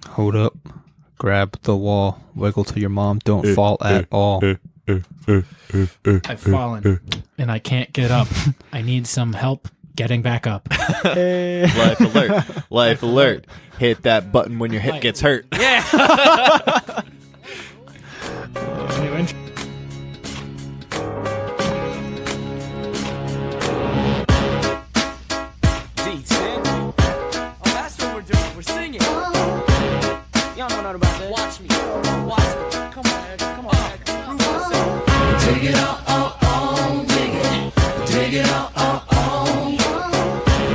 Hold up. Grab the wall. Wiggle till your mom don't fall at all. I've fallen and I can't get up. I need some help getting back up. Life alert. Life alert. Hit that button when your hip gets hurt. Yeah. New intro. Oh, that's what we're doing. We're singing. Y'all know nothing about that. Watch me. Watch me. Come on, Ed. Come on, Ed. Prove yourself. Take it all, dig it. Dig it all,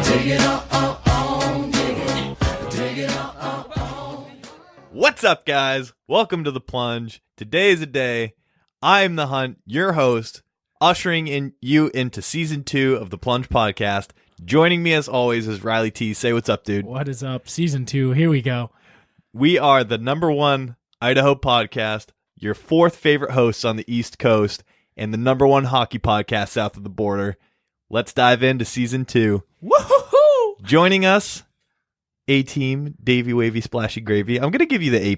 dig it all, dig it. Dig it all. What's up, guys? Welcome to The Plunge. Today is a day. I'm the Hunt, your host, ushering you into Season 2 of The Plunge podcast. Joining me, as always, is Riley T. Say what's up, dude. What is up? Season 2. Here we go. We are the #1 Idaho podcast, your 4th favorite hosts on the East Coast, and the #1 hockey podcast south of the border. Let's dive into Season 2. Woohoo! Joining us, A-Team, Davey Wavy Splashy Gravy. I'm going to give you the A+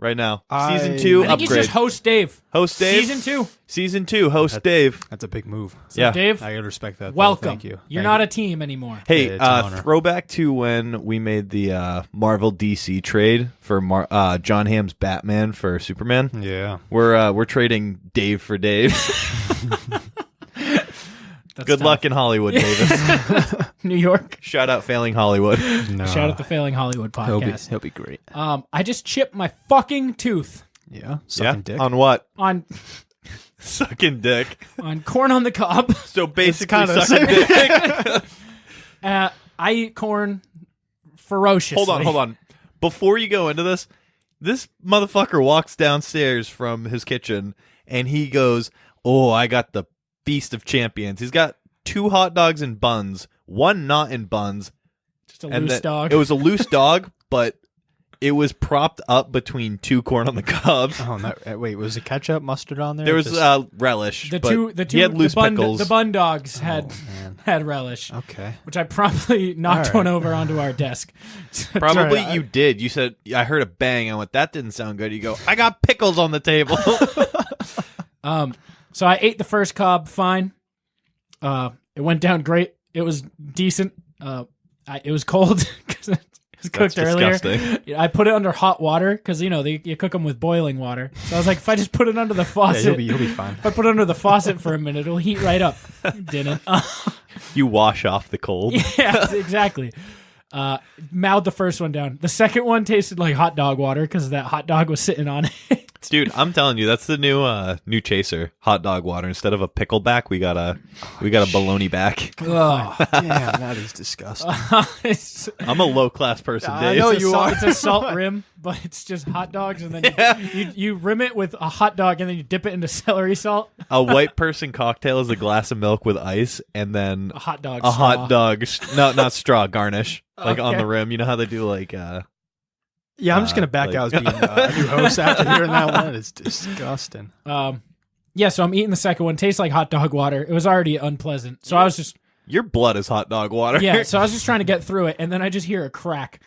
right now. Season 2 I think he's upgrade. just host Dave. Host Dave. Season 2. Season 2, host Dave. That's a big move. So Yeah. Dave, I gotta respect that. welcome. Thank you. You're Thank not you. a team anymore. Hey, Yeah, it's an honor. throwback to when we made the Marvel DC trade for John Hamm's Batman for Superman. Yeah. We're trading Dave for Dave. That's Good tough. luck in Hollywood, Davis. New York. Shout out Failing Hollywood. No. Shout out the Failing Hollywood podcast. He'll be great. I just chipped my fucking tooth Yeah. Sucking dick. On what? on Sucking dick. corn on the cob. So basically kinda sucking dick. I eat corn ferociously. Hold on. Before you go into this motherfucker walks downstairs from his kitchen and he goes, "Oh, I got the Feast of Champions." He's got 2 hot dogs and buns, one not in buns. Just a loose dog. It was a loose dog, but it was propped up between 2 corn on the cobs. Oh, no. Wait, was the ketchup, mustard on there? There was Just- relish. the but two he had loose pickles. The bun dogs had man. had relish, Okay. which I promptly knocked All right. one over onto our desk. Probably right. you did. You said, I heard a bang. I went, that didn't sound good. You go, I got pickles on the table. So I ate the first cob fine. It went down great. It was decent. It was cold because it was cooked That's earlier. disgusting. I put it under hot water because you cook them with boiling water. So I was like, if I just put it under the Yeah, faucet, he'll be fine. if I put it under the faucet for a minute, it'll heat right up. Didn't. You wash off the cold. Yeah, exactly. Mouthed the first one down. The second one tasted like hot dog water because that hot dog was sitting on it. Dude, I'm telling you, that's the new chaser, hot dog water. Instead of a pickleback, we got a bologna back. Oh, damn, that is disgusting. I'm a low class person, I Dave. know It's a you salt, are. It's a salt rim, but it's just hot dogs, and then you rim it with a hot dog, and then you dip it into celery salt. A white person cocktail is a glass of milk with ice, and then A hot dog. a straw. hot dog, no, not straw, garnish, like on Okay. the rim. You know how they do like. Yeah, I'm just going to back like- out as being a new host after hearing that one. It's disgusting. Yeah, so I'm eating the second one. Tastes like hot dog water. It was already unpleasant, so I was just Your blood is hot dog water. yeah. So I was just trying to get through it, and then I just hear a crack,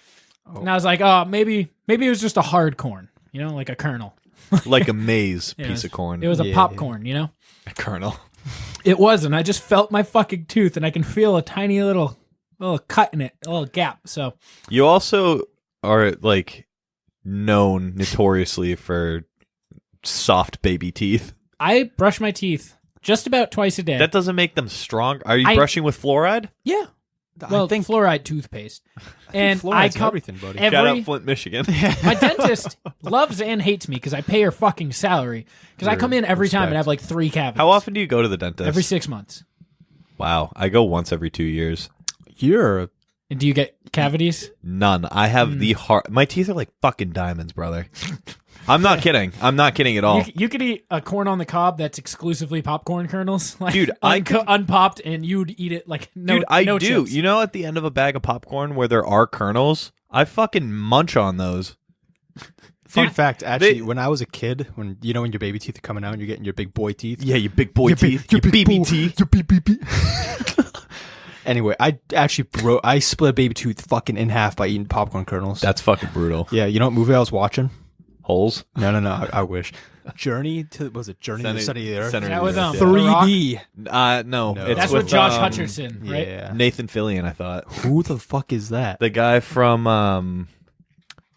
and I was like, oh, maybe it was just a hard corn, like a kernel. Like a maize Yeah, piece of corn. It was a Yeah. popcorn, a kernel. It wasn't. I just felt my fucking tooth, and I can feel a tiny little cut in it, a little gap. So You also are like known notoriously for soft baby teeth. I brush my teeth just about twice a day. That doesn't make them strong. Are you I- brushing with fluoride? Yeah. Well, I think fluoride toothpaste. And fluoride's I everything, buddy. Shout every out Flint, Michigan. my dentist loves and hates me because I pay her fucking salary. Because I come in every time and Respect. have like 3 cavities. How often do you go to the dentist? Every 6 months. Wow, I go once every 2 years. You're And do you get cavities? None. I have the heart. My teeth are like fucking diamonds, brother. I'm not kidding. I'm not kidding at all. You could eat a corn on the cob that's exclusively popcorn kernels, like Dude, I could- unpopped, and you'd eat it like no. Dude, I no do. chips. You know, at the end of a bag of popcorn where there are kernels, I fucking munch on those. Fun fact, actually, when I was a kid, when your baby teeth are coming out and you're getting your big boy teeth. Yeah, you big boy teeth. Your BB teeth. Your BBB. Anyway, I actually I split a baby tooth fucking in half by eating popcorn kernels. That's fucking brutal. Yeah, you know what movie I was watching? Holes? No. I wish. Journey to the Center of the Earth? Center That of was the Earth, 3D. no. No. It's That's with with Josh Hutcherson, right? Yeah. Nathan Fillion, I thought. Who the fuck is that? The guy from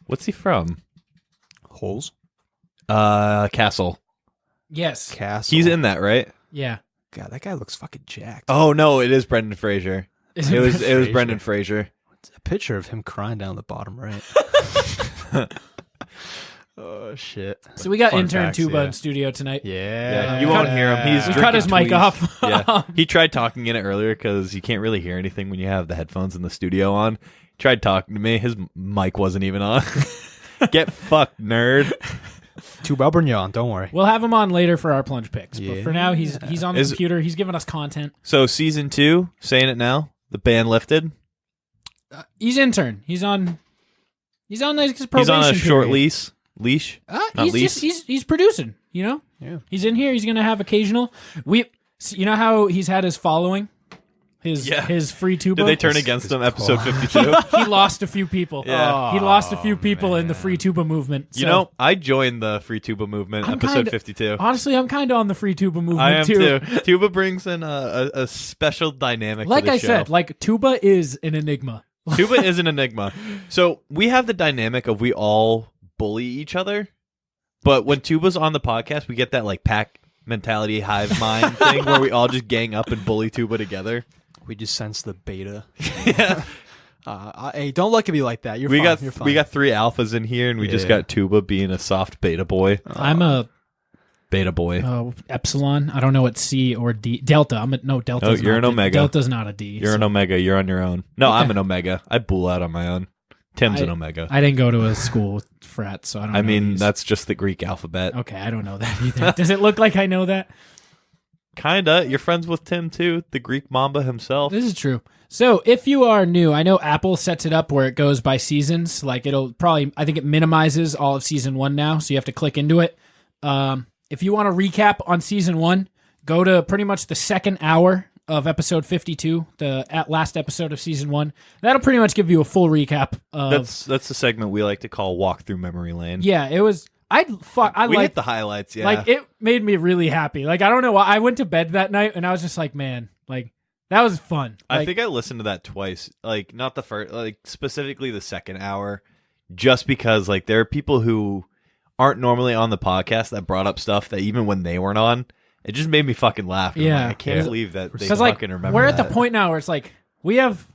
what's he from? Holes? Castle. Yes. Castle. He's in that, right? Yeah. God, that guy looks fucking jacked. Oh no, it is Brendan Fraser. Is It was Fraser? Brendan Fraser. It's a picture of him crying down the bottom right. Oh shit. So we got Fun intern facts, Tuba yeah. in studio tonight. Yeah, Yeah. you won't hear him. He's We cut his drinking mic tweezers. off. Yeah, he tried talking in it earlier because you can't really hear anything when you have the headphones in the studio on. He tried talking to me. His mic wasn't even on. Get fucked, nerd. Tuba, I'll bring you on. Don't worry. We'll have him on later for our plunge picks. But Yeah. for now, he's on the computer. He's giving us content. So season 2, saying it now. The ban lifted. He's intern. He's on like his probation He's on a short period. leash. Not He's lease. just he's producing. You know. Yeah. He's in here. He's gonna have occasional. You know how he's had his following. His free tuba. Did they turn against him? Episode 52. He lost a few people. Yeah. He lost a few people in the free tuba movement. You so- know, I joined the free tuba movement. I'm Episode kinda- 52. Honestly, I'm kind of on the free tuba movement I am too. too. Tuba brings in a special dynamic. Like to the I show. said, like tuba is an enigma. Tuba is an enigma. So we have the dynamic of we all bully each other, but when Tuba's on the podcast, we get that like pack mentality, hive mind thing where we all just gang up and bully Tuba together. We just sense the beta. Yeah. Hey, don't look at me like that. You're we fine. got You're fine. we got 3 alphas in here, and we just Yeah. got Tuba being a soft beta boy. I'm a Beta boy. epsilon. I don't know what C or D. Delta. Delta. Oh, you're an omega. Delta's not a D. You're so an omega. You're on your own. No, Okay. I'm an omega. I bull out on my own. Tim's an omega. I didn't go to a school with frats, so I don't. I know mean, these. that's just the Greek alphabet. okay. I don't know that either. Does it look like I know that? Kinda. You're friends with Tim too, the Greek Mamba himself. This is true. So if you are new, I know Apple sets it up where it goes by seasons. Like it'll probably, I think it minimizes all of season 1 now, so you have to click into it. If you want to recap on season 1, go to pretty much the second hour of episode 52, the last episode of season 1. That'll pretty much give you a full recap of. That's the segment we like to call Walk Through Memory Lane. Yeah, it was. I We like hit the highlights, yeah. like it made me really happy. Like I don't know why I went to bed that night and I was just like, man, like that was fun. I Like, think I listened to that twice. Like not the first, like specifically the second hour, just because like there are people who aren't normally on the podcast that brought up stuff that even when they weren't on, it just made me fucking laugh. And I'm Yeah. like, I can't Yeah. believe that they because like fucking remember. we're at the that. point now where it's like we have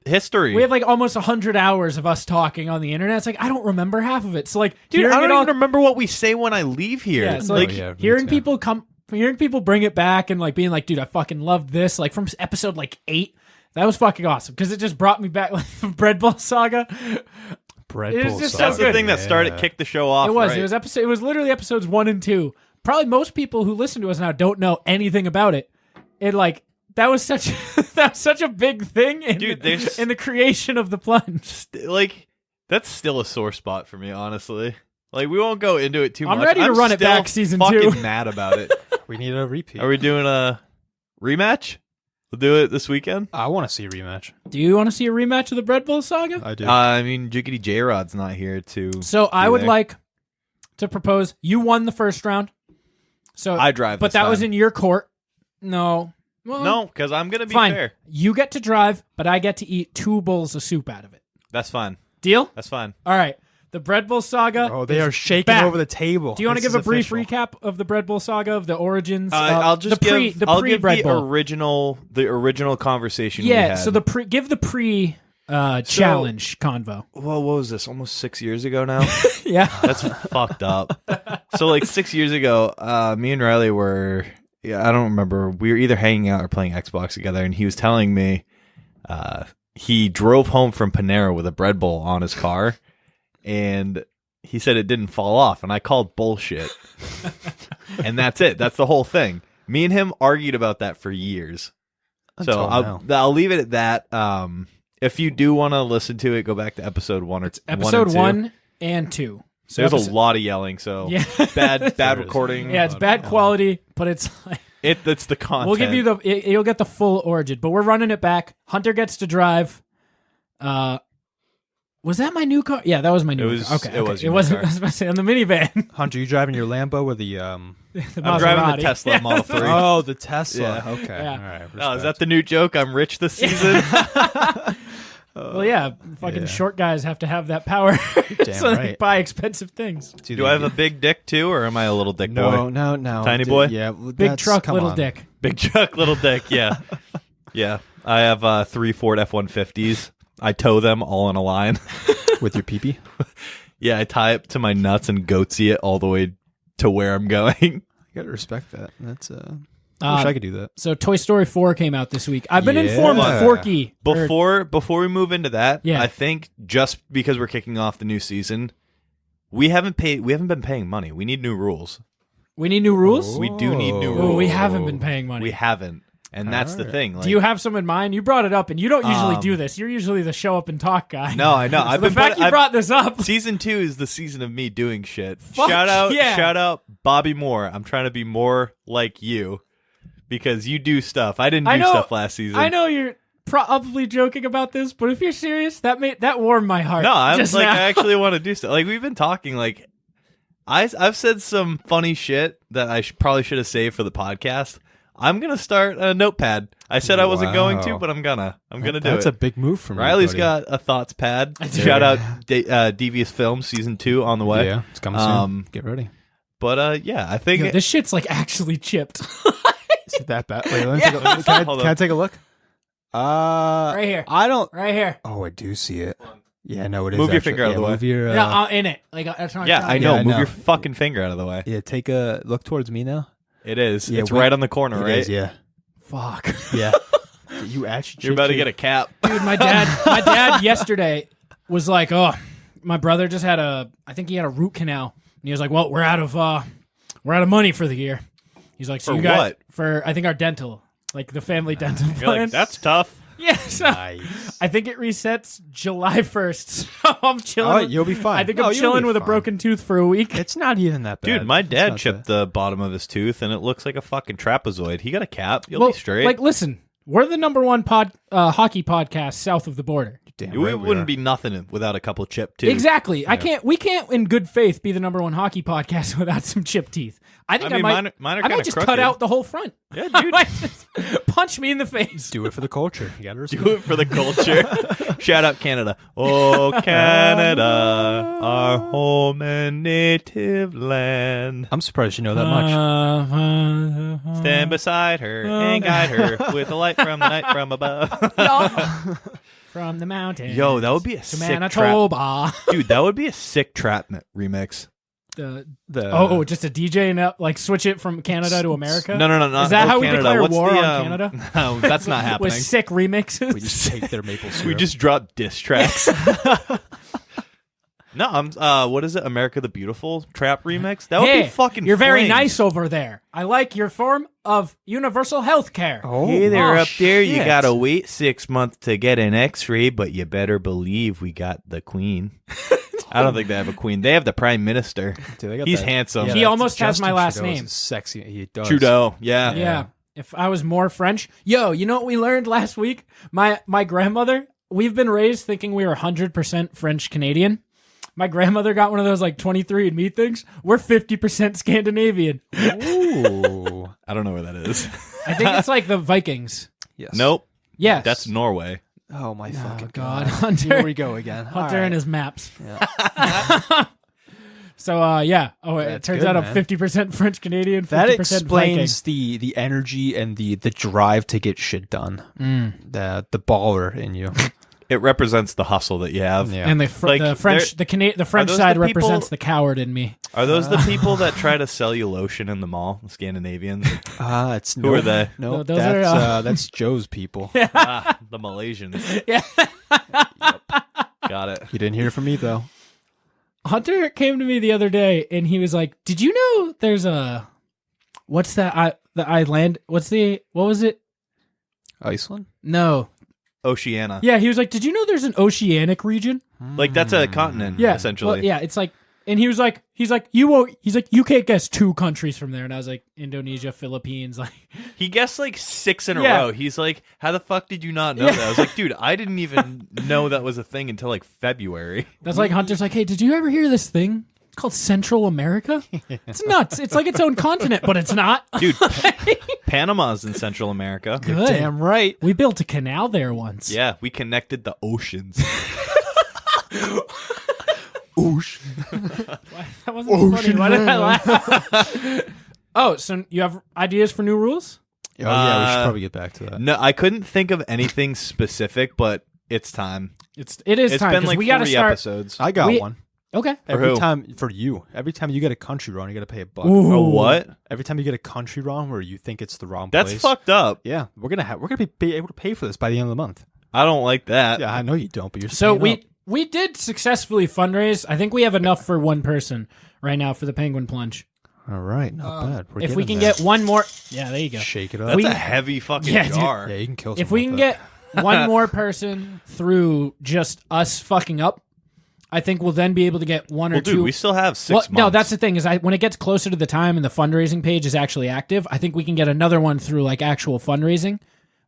history. We have like almost 100 hours of us talking on the internet. It's like I don't remember half of it. So like, Dude, hearing I don't it all, even remember what we say when I leave here. Yeah, so like, like yeah, me hearing too. people bring it back and like being like, dude, I fucking loved this. Like from episode like 8, that was fucking awesome because it just brought me back like the Bread Bowl saga. Bread It is Bowl just sauce. that's so the good. thing that started kicked the show off. It was. right? It was literally episodes 1 and 2. Probably most people who listen to us now don't know anything about it. It like that was such a big thing in, Dude, there's- in the creation of the plunge. Like that's still a sore spot for me, honestly. Like we won't go into it too I'm much. ready to run it still back season fucking 2. mad about it. We need a repeat. Are we doing a rematch? We'll do it this weekend. I want to see a rematch. Do you want to see a rematch of the Bread Bowl saga? I do. I mean, Jiggity J Rod's not here to. So I do would there. like to propose. You won the first round. So I drive, but this that was time. in your court. No. Well, No, because I'm gonna be fine. fair. You get to drive, but I get to eat 2 bowls of soup out of it. That's fine. Deal? That's fine. All right. The Bread Bowl saga. Oh, they is are shaking back. over the table. Do you want to This give a is brief official. recap of the Bread Bowl saga of the origins? I'll just the pre, give. the I'll pre give Bread the Bowl. original conversation. we Yeah. had. So give the pre challenge convo. Well, what was this? Almost 6 years ago now. Yeah. That's fucked up. So like 6 years ago, me and Riley were. Yeah, I don't remember. We were either hanging out or playing Xbox together, and he was telling me he drove home from Panera with a bread bowl on his car, and he said it didn't fall off, and I called bullshit. And that's it. That's the whole thing. Me and him argued about that for years. So Until I'll leave it at that. If you do want to listen to it, go back to episode 1 or Episode 1 1 and 2. So There's episode- a lot of yelling, so Yeah. bad There is. recording. Yeah, it's bad quality, but it's like It's the content. We'll give you you'll get the full origin, but we're running it back. Hunter gets to drive. Was that my new car? Yeah, that was my new car. Okay, it was. It wasn't. I was about to say on the minivan. Hunter, you driving your Lambo or the I'm driving the Tesla Model 3. Oh, the Tesla. Yeah. Okay. Yeah. All right. Oh, is that the new joke? I'm rich this season. Well, yeah, fucking short guys have to have that power so they can buy expensive things. Do I have a big dick too, or am I a little dick boy? No. Tiny boy? Yeah. Big truck, little dick. Big truck, little dick, yeah. Yeah. I have 3 Ford F-150s. I tow them all in a line. With your pee-pee? Yeah, I tie it to my nuts and goatsy it all the way to where I'm going. You gotta respect that. That's I wish I could do that. So Toy Story 4 came out this week. I've been informed Forky. Before we move into that, Yeah. I think just because we're kicking off the new season, we haven't been paying money. We need new rules. We need new rules? We do need new Oh, rules. we haven't been paying money. We haven't. And that's the thing. Like, do you have some in mind? You brought it up, and you don't usually do this. You're usually the show up and talk guy. No, I know. So the fact you brought this up. Season 2 is the season of me doing shit. Fuck Shout yeah. out Bobby Moore. I'm trying to be more like you because you do stuff. I didn't do stuff last season. I know you're probably joking about this, but if you're serious, that warmed my heart. No, I'm just like now. I actually want to do stuff. Like we've been talking. Like I've said some funny shit that I probably should have saved for the podcast. I'm gonna start a notepad. I said I wasn't going to, but I'm gonna do it. That's a big move for me. Riley's got a thoughts pad. Shout out Devious Films season 2 on the way. Yeah, it's coming soon. Get ready. But yeah, I think this shit's like actually chipped. Is it that bad? Wait, let me take a look. Can I take a look? Right here. I don't. Right here. Oh, I do see it. Yeah, no, it is. Move your actually. finger out of the way. Move your, No, in it. Like that's not yeah, I know. Yeah, I Move know. your fucking finger out of the way. Yeah, take a look towards me now. It is. Yeah, it's right on the corner, right? It is, yeah. Fuck. Yeah. You actually. You're about to get a cap. Dude, my dad yesterday was like, "Oh, my brother just had I think he had a root canal." And he was like, "Well, we're out of money for the year." He's like, "So For you guys what? for I think our dental, like the family dental You're plan." like, that's tough. yeah, so Nice. I think it resets July 1st. So I'm chilling. Oh, you'll be fine. I think No, I'm you'll chilling be with a fine. broken tooth for a week. It's not even that bad. Dude, my It's dad not chipped the bottom of his tooth, and it looks like a fucking trapezoid. He got a cap. You'll Well, be straight. Like, listen, we're the number one hockey podcast south of the border. Damn we right wouldn't are. be nothing without a couple chipped teeth. Exactly. We can't in good faith be the number one hockey podcast without some chipped teeth. I think I mean, might. mine are I kinda might just cut crooked. out the whole front. Yeah, I dude. might just punch me in the face. Do it for the culture. You gotta respect. Do it for the culture. Shout out Canada. Oh, Canada, our home and native land. I'm surprised you know that much. Stand beside her and guide her with a light from the night from above. From the mountains. Yo, that would be a to sick trap. Manitoba. Dude, that would be a sick trap remix. Just a DJ and like switch it from Canada to America. No, not Is that how we Canada. declare What's war the, on Canada? No, that's not happening. With sick remixes. We just take their maple syrup. We just dropped diss tracks. No, I'm. What is it? America the Beautiful trap remix. That would be fucking. You're very flames. nice over there. I like your form of universal health care. Oh, Hey there, oh, up there. You shit. gotta wait 6 months to get an X-ray, but you better believe we got the Queen. I don't think they have a queen. They have the Prime Minister. Dude, they got He's that- handsome. He that's- almost has my Justin last Trudeau is name. Sexy. He does. Trudeau. Yeah. Yeah. If I was more French. Yo, you know what we learned last week? My grandmother, we've been raised thinking we were 100% French Canadian. My grandmother got one of those like 23andMe things. We're 50% Scandinavian. Ooh. I don't know where that is. I think it's like the Vikings. Yes. Yes. Yes. That's Norway. Oh my fucking God. god. Hunter. Here we go again. Hunter and his maps. Yeah. So, yeah. Oh, it That's turns good, out I'm man. 50% French Canadian, 50% That Viking. explains the energy and the drive to get shit done. The baller in you. It represents the hustle that you have. Yeah. And the Like, French, the French those side the people- represents the coward in me. Are those the people that try to sell you lotion in the mall? The Scandinavians? It's Who are they? No, No, those are, that's Joe's people. The Malaysians. Yeah. Got it. You didn't hear from me though. Hunter came to me the other day and he was like, "Did you know there's what's that? The island? What was it? Iceland? No. Oceania. Yeah, he was like, "Did you know there's an oceanic region?" Like, that's a continent, Yeah. essentially. Well, yeah, it's like And he's like, you won't. He's like, you can't guess 2 countries from there. And I was like, Indonesia, Philippines. Like, He guessed like 6 in a Yeah. row. He's like, how the fuck did you not know that? I was like, dude, I didn't even know that was a thing until like February. that's like Hunter's like, hey, did you ever hear this thing? It's called Central America. It's nuts. It's like its own continent, but it's not. Dude, Panama's in Central America. Good. Damn right. We built a canal there once. Yeah, we connected the oceans. That wasn't funny. Why did I laugh? Oh, so you have ideas for new rules? Oh, yeah, we should probably get back to that. No, I couldn't think of anything specific, but it's time. It is It's time been because like we got to 40 start. episodes. I got We- one. Okay. Every who? time for you. Every time you get a country wrong, you got to pay $1. Ooh. Oh, what? Every time you get a country wrong where you think it's the wrong That's place. fucked up. Yeah, we're gonna be able to pay for this by the end of the month. I don't like that. Yeah, I know you don't, but you're So paying up. we did successfully fundraise. I think we have enough for one person right now for the Penguin Plunge. All right, not bad. We're If we can getting there. get one more, yeah, there you go. shake it up. That's We- a heavy fucking Yeah, dude. jar. Yeah, you can kill. If someone we can with get one more person through just us fucking up, I think we'll then be able to get one or Well, two. dude, we still have 6 months. No, that's the thing is when it gets closer to the time and the fundraising page is actually active, I think we can get another one through like actual fundraising.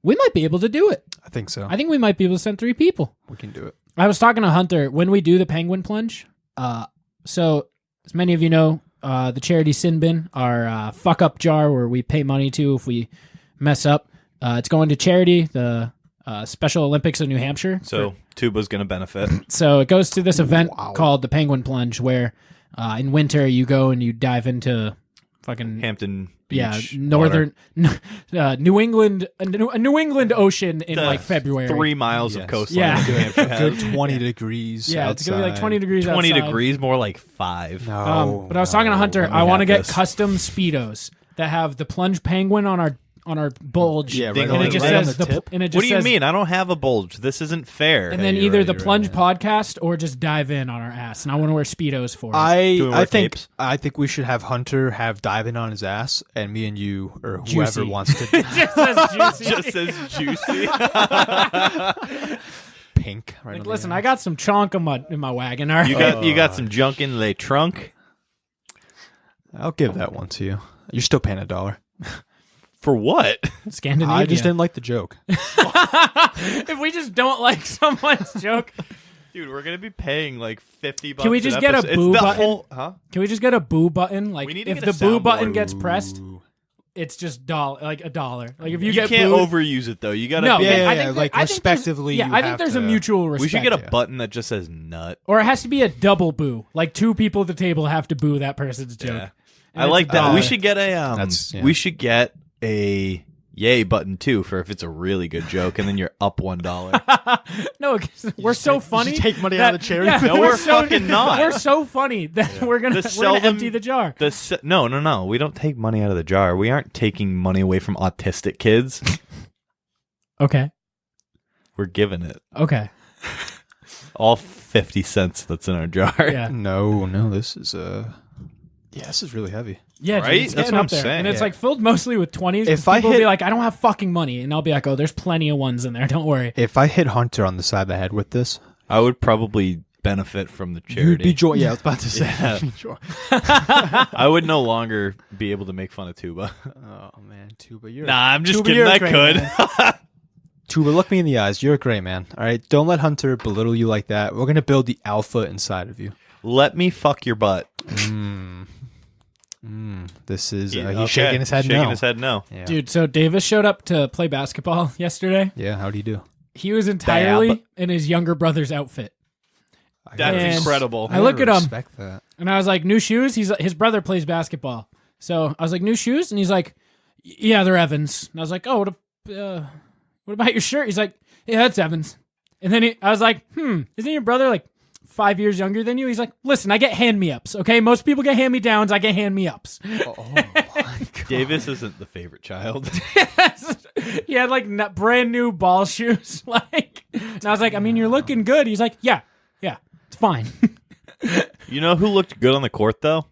We might be able to do it. I think so. I think we might be able to send 3 people. we can do it. I was talking to Hunter when we do the Penguin Plunge. So as many of you know, the charity Sin Bin, our fuck up jar where we pay money to if we mess up. It's going to charity, the Special Olympics of New Hampshire. So Tuba's going to benefit. So it goes to this event called the Penguin Plunge, where in winter you go and you dive into fucking Hampton Beach. northern New England, a New England Ocean in like February. 3 miles of Yes. coastline. Yeah. New Hampshire has. Good 20 degrees. Yeah, it's gonna be like 20 degrees 20 outside. degrees, more like 5. No, But I was talking to Hunter. let me I want to have get this. custom Speedos that have the plunge penguin on our bulge. Yeah, right and on it the- just right on says the tip. and it just What do you says- mean? I don't have a bulge. This isn't fair. And then you're either right, the you're plunge right, podcast or just dive in on our ass. And I want to wear Speedos for it. I wear think capes? I think we should have Hunter have diving on his ass, and me and you or whoever Juicy. wants to It just says juicy. just says juicy. pink. Right Like, on the listen, ass. I got some chonk in my wagon. All right. You got some junk in the trunk? I'll give that one to you. You're still paying $1. For what? Scandinavia. I just didn't like the joke. If we just don't like someone's joke, Dude, we're going to be paying like $50 Can we an just get a episode. boo It's the button? whole, huh? can we just get a boo button? Like, We need to if get the a boo soundboard. button gets pressed, it's just like $1. Like if you You get can't booed, overuse it though. You got to no, be Yeah, I yeah, think like, I think there's- respectively, Yeah, you I think have there's a to- mutual respect. We should get a yeah. button that just says nut. or it has to be a double boo. Like 2 people at the table have to boo that person's joke. Yeah. And I it's like that. $1. We should get a That's- yeah. we should get a yay button too for if it's a really good joke, and then you're up $1. No, 'cause we're so funny. take money that- out of the charity. Yeah, No, we're fucking not. We're so funny that we're gonna seldom- empty the jar. No. We don't take money out of the jar. We aren't taking money away from autistic kids. Okay. We're giving it Okay. all 50 cents that's in our jar. Yeah. No, this is this is really heavy. Yeah, Right? dude, it's That's getting what up I'm there. saying. And it's Yeah. like filled mostly with 20s. If People I will be hit- like, I don't have fucking money. And I'll be like, oh, there's plenty of ones in there. Don't worry. If I hit Hunter on the side of the head with this, I would probably benefit from the charity. you'd be joy. Yeah, I was about to say. Yeah. You'd be joy. I would no longer be able to make fun of Tuba. Oh man, Tuba, you're Nah, I'm just Tuba, kidding. you're a I great could. man. Tuba, look me in the eyes. You're a great man. All right, don't let Hunter belittle you like that. We're gonna build the alpha inside of you. Let me fuck your butt. This is Okay. he's shaking his head. Shaking no. his head no. Yeah. Dude, so Davis showed up to play basketball yesterday. Yeah, how do you do? He was entirely Bab. in his younger brother's outfit. That's And incredible. I look at him. Respect that. And I was like, new shoes? His brother plays basketball. So I was like, new shoes? And he's like, yeah, they're Evans. And I was like, oh, what about your shirt? He's like, yeah, that's Evans. And then I was like, isn't your brother like 5 years younger than you? He's like, listen, I get hand-me-ups, okay? Most people get hand-me-downs. I get hand-me-ups. Oh my god. Davis isn't the favorite child. He had like brand new ball shoes. Like, and I was like, I mean, you're looking good. He's like, yeah, it's fine. You know who looked good on the court though?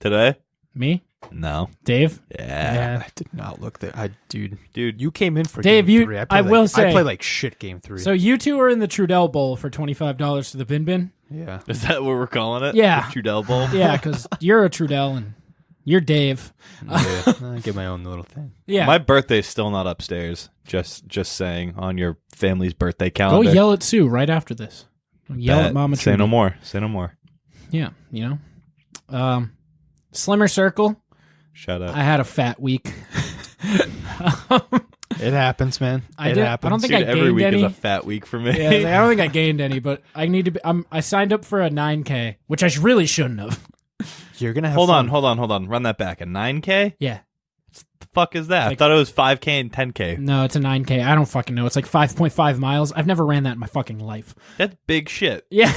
Today? Me? No. Dave? Yeah. I did not look there. Dude, Dude. you came in for Dave, game 3. I will say- I play like shit game 3. So you two are in the Trudell Bowl for $25 to the bin bin? yeah. Is that what we're calling it? Yeah. The Trudell Bowl? Yeah, because you're a Trudell and you're Dave. Yeah. I get my own little thing. Yeah. My birthday's still not upstairs. Just saying, on your family's birthday Go calendar. yell at Sue right after this. Yell at Mama Say Trudy. no more. Say no more. Yeah, Slimmer Circle. Shut up. I had a fat week. It happens, man. I It did. happens. I don't think Dude, I every gained week any. is a fat week for me. Yeah, I don't think I gained any, but I need to be. I signed up for a 9K, which I really shouldn't have. You're gonna have Hold fun. on. Run that back. A 9K? Yeah. The fuck is that? I Like- thought it was 5K and 10K. No, it's a 9K. I don't fucking know. It's like 5.5 miles. I've never ran that in my fucking life. That's big shit. Yeah.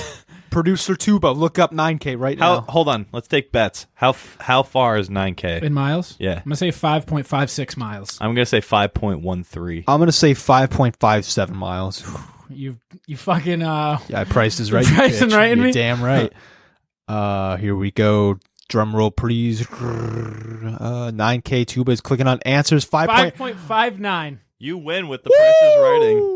Producer Tuba, look up 9K right now. Hold on. Let's take bets. How far is 9K? In miles? Yeah. I'm going to say 5.56 miles. I'm gonna say 5.13. I'm gonna say 5.57 miles. You fucking Yeah, Price is right. Price is bitch. right in You're me? damn right. Here we go. Drum roll, please. 9K Tuba is clicking on answers. 5.59. You win with the prices writing.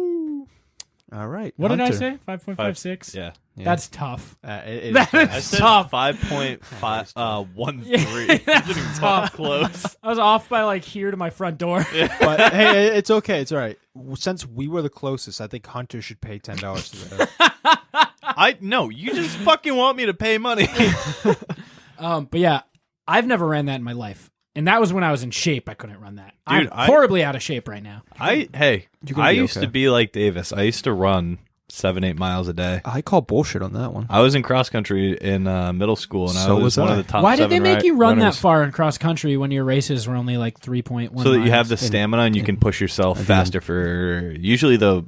All right. What did I Hunter. say? 5.56? Yeah. Yeah. That's tough. It That is is I said tough. 5.13. That's tough. Close. I was off by like here to my front door. but hey, it's okay. It's all right. Since we were the closest, I think Hunter should pay $10 to that. No, you just fucking want me to pay money. But yeah, I've never ran that in my life. And that was when I was in shape. I couldn't run that. Dude, I'm horribly out of shape right now. You're gonna I be used okay. to be like Davis. I used to run 7-8 miles a day. I call bullshit on that one. I was in cross country in middle school, and So I was was one I. of the top. Why did they 7 make you run runners. that far in cross country when your races were only like 3.1 So that you have the miles? stamina and you can push yourself faster for usually the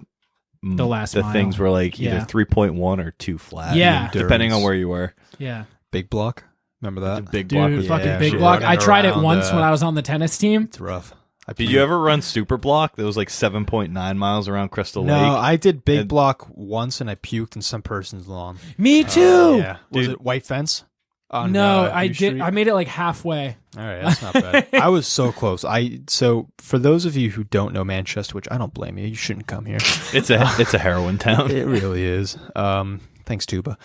last mile. things were like Yeah. either 3.1 or 2 flat. Yeah. Depending on where you were. Yeah. Big block. Remember The that? big block Dude, was fucking Yeah, big shit. block. I Running tried it around, once when I was on the tennis team. It's rough. Did you ever run super block? That was like 7.9 miles around Crystal No, Lake. I did big And- block once, and I puked in some person's lawn. Me too. Yeah. Was Dude. it white fence? On, No, I U did. Street? I made it like halfway. All right, that's not bad. I was so close. So for those of you who don't know Manchester, which I don't blame you, you shouldn't come here. It's a heroin town. It really is. Thanks, Tuba.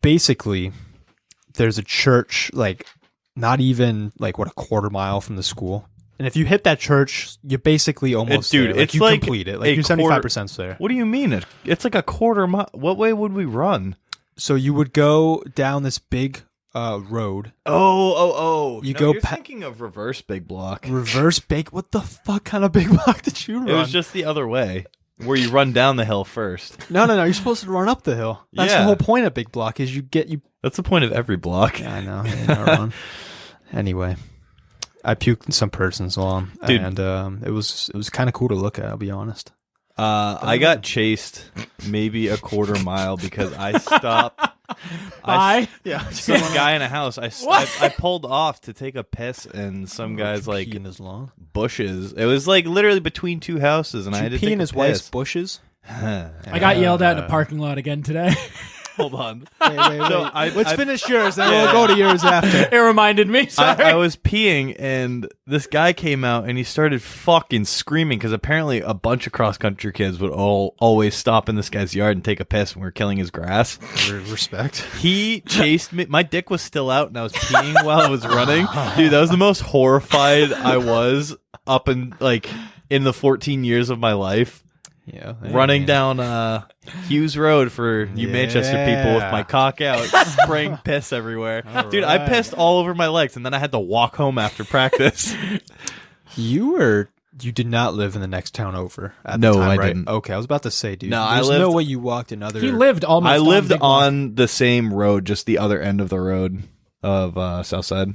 Basically, there's a church like not even like a quarter mile from the school, and if you hit that church, you're basically almost Dude, there. Like, it's you like complete it. a Like you're quarter- 75% there. What do you mean? It's like a quarter mile. What way would we run? So you would go down this big road, Oh. You No, go You're thinking of reverse big block. reverse big. What the fuck kind of big block did you run? It was just the other way, where you run down the hill first. No. You're supposed to run up the hill. That's the Yeah. whole point of big block is you. That's the point of every block. Yeah, I know. You're not wrong. Anyway, I puked in some person's lawn, Dude. and it was kind of cool to look at. I'll be honest. I got chased maybe a quarter mile because I stopped. Bye. Yeah, Some guy in a house. I pulled off to take a piss, and some guy's like pee in his lawn. bushes. It was like literally between two houses, and I had Did to you pee take in a his wife's piss. bushes? I got yelled at in a parking lot again today. Hold on. Wait. So Let's I- finish yours, then Yeah. we'll go to yours after. It reminded me. Sorry. I was peeing, and this guy came out, and he started fucking screaming because apparently a bunch of cross country kids would always stop in this guy's yard and take a piss when we were killing his grass. Respect. He chased me. My dick was still out, and I was peeing while I was running. Dude, that was the most horrified I was up in in the 14 years of my life. Yeah, Running down Hughes Road for you Manchester people with my cock out, spraying piss everywhere. Dude, I pissed all over my legs, and then I had to walk home after practice. You did not live in the next town over. At No, the time, I right? didn't. Okay, I was about to say, dude. No, I there's no lived- way you walked another. He lived almost. I lived Big Block. on the same road, just the other end of the road of Southside.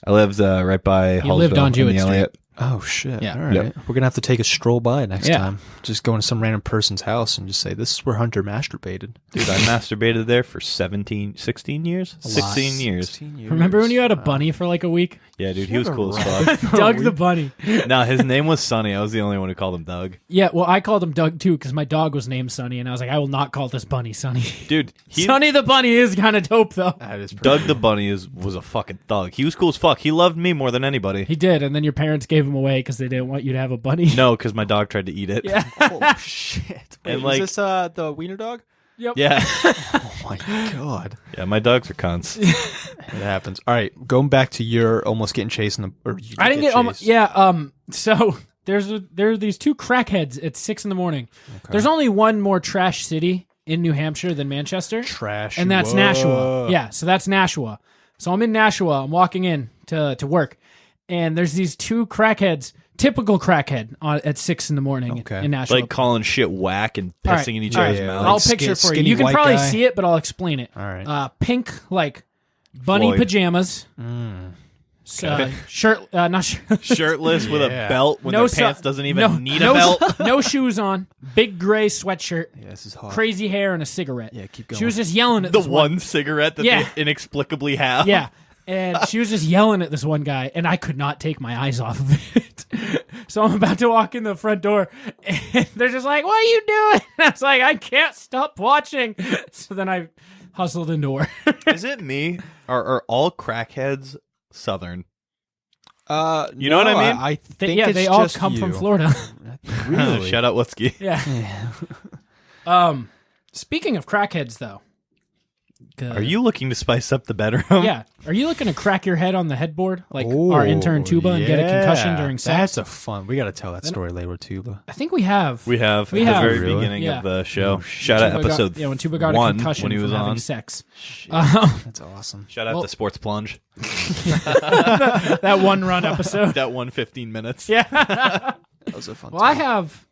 I lived right by You lived Hallsville on and Jewett the Street. Elliott. Oh shit! Yeah. All right, Yep. we're gonna have to take a stroll by next Yeah. time. Just go into some random person's house and just say, "This is where Hunter masturbated." Dude, I masturbated there for 16 years? 16 years. 16 years. Remember when you had a bunny for like a week? Yeah, dude, he was cool as fuck. Doug the bunny. No, his name was Sonny. I was the only one who called him Doug. Yeah, well, I called him Doug too because my dog was named Sonny, and I was like, I will not call this bunny Sonny. Dude, Sonny the bunny is kind of dope though. That is pretty Doug the bunny was a fucking thug. He was cool as fuck. He loved me more than anybody. He did, and then your parents gave him away because they didn't want you to have a bunny. No, because my dog tried to eat it. Yeah. Oh shit! Wait, And, is like- this the wiener dog? Yep. Yeah. Oh my god! Yeah, my dogs are cunts. It happens. All right, going back to your almost getting chased in the. Or you I didn't get almost. chased. Yeah. So there are these two crackheads at 6 a.m. There's only one more trash city in New Hampshire than Manchester. Trash, And that's Nashua. Yeah, so that's Nashua. So I'm in Nashua. I'm walking in to work, and there's these two crackheads. Typical crackhead at 6 a.m. Okay. in Nashua. Like calling shit whack and All right, pissing in each all other's right, mouths. I'll like picture it for you. skinny You can white probably guy? see it, but I'll explain it. All right. Pink like bunny Floyd. pajamas. Okay. Shirt, not shirt. Shirtless with a Yeah. belt when No their so- pants doesn't even no, need no, a belt. No shoes on. Big gray sweatshirt. Yeah, this is hot. Crazy hair and a cigarette. Yeah, keep going. She was just yelling at The this one cigarette that Yeah. they inexplicably have. Yeah. And she was just yelling at this one guy, and I could not take my eyes off of it. So I'm about to walk in the front door, and they're just like, "What are you doing?" And I was like, "I can't stop watching." So then I hustled into work. Is it me? Are all crackheads Southern? You know what I mean? I think Yeah, it's they all just come from you. Florida. Really? Shout out Wutzke. Yeah. Speaking of crackheads, though. Are you looking to spice up the bedroom? Yeah. Are you looking to crack your head on the headboard like our intern Tuba and get a concussion during sex? That's a fun. We got to tell that story later with Tuba. I think we have. We have We at have. the very Really? beginning Yeah. of the show. Shout out Tuba episode when Tuba got a 1 concussion when he was from having on. sex. That's awesome. Shout out Well- to Sports Plunge. That one run episode. That 1:15 minutes. Yeah. That was a fun. Well, I time. have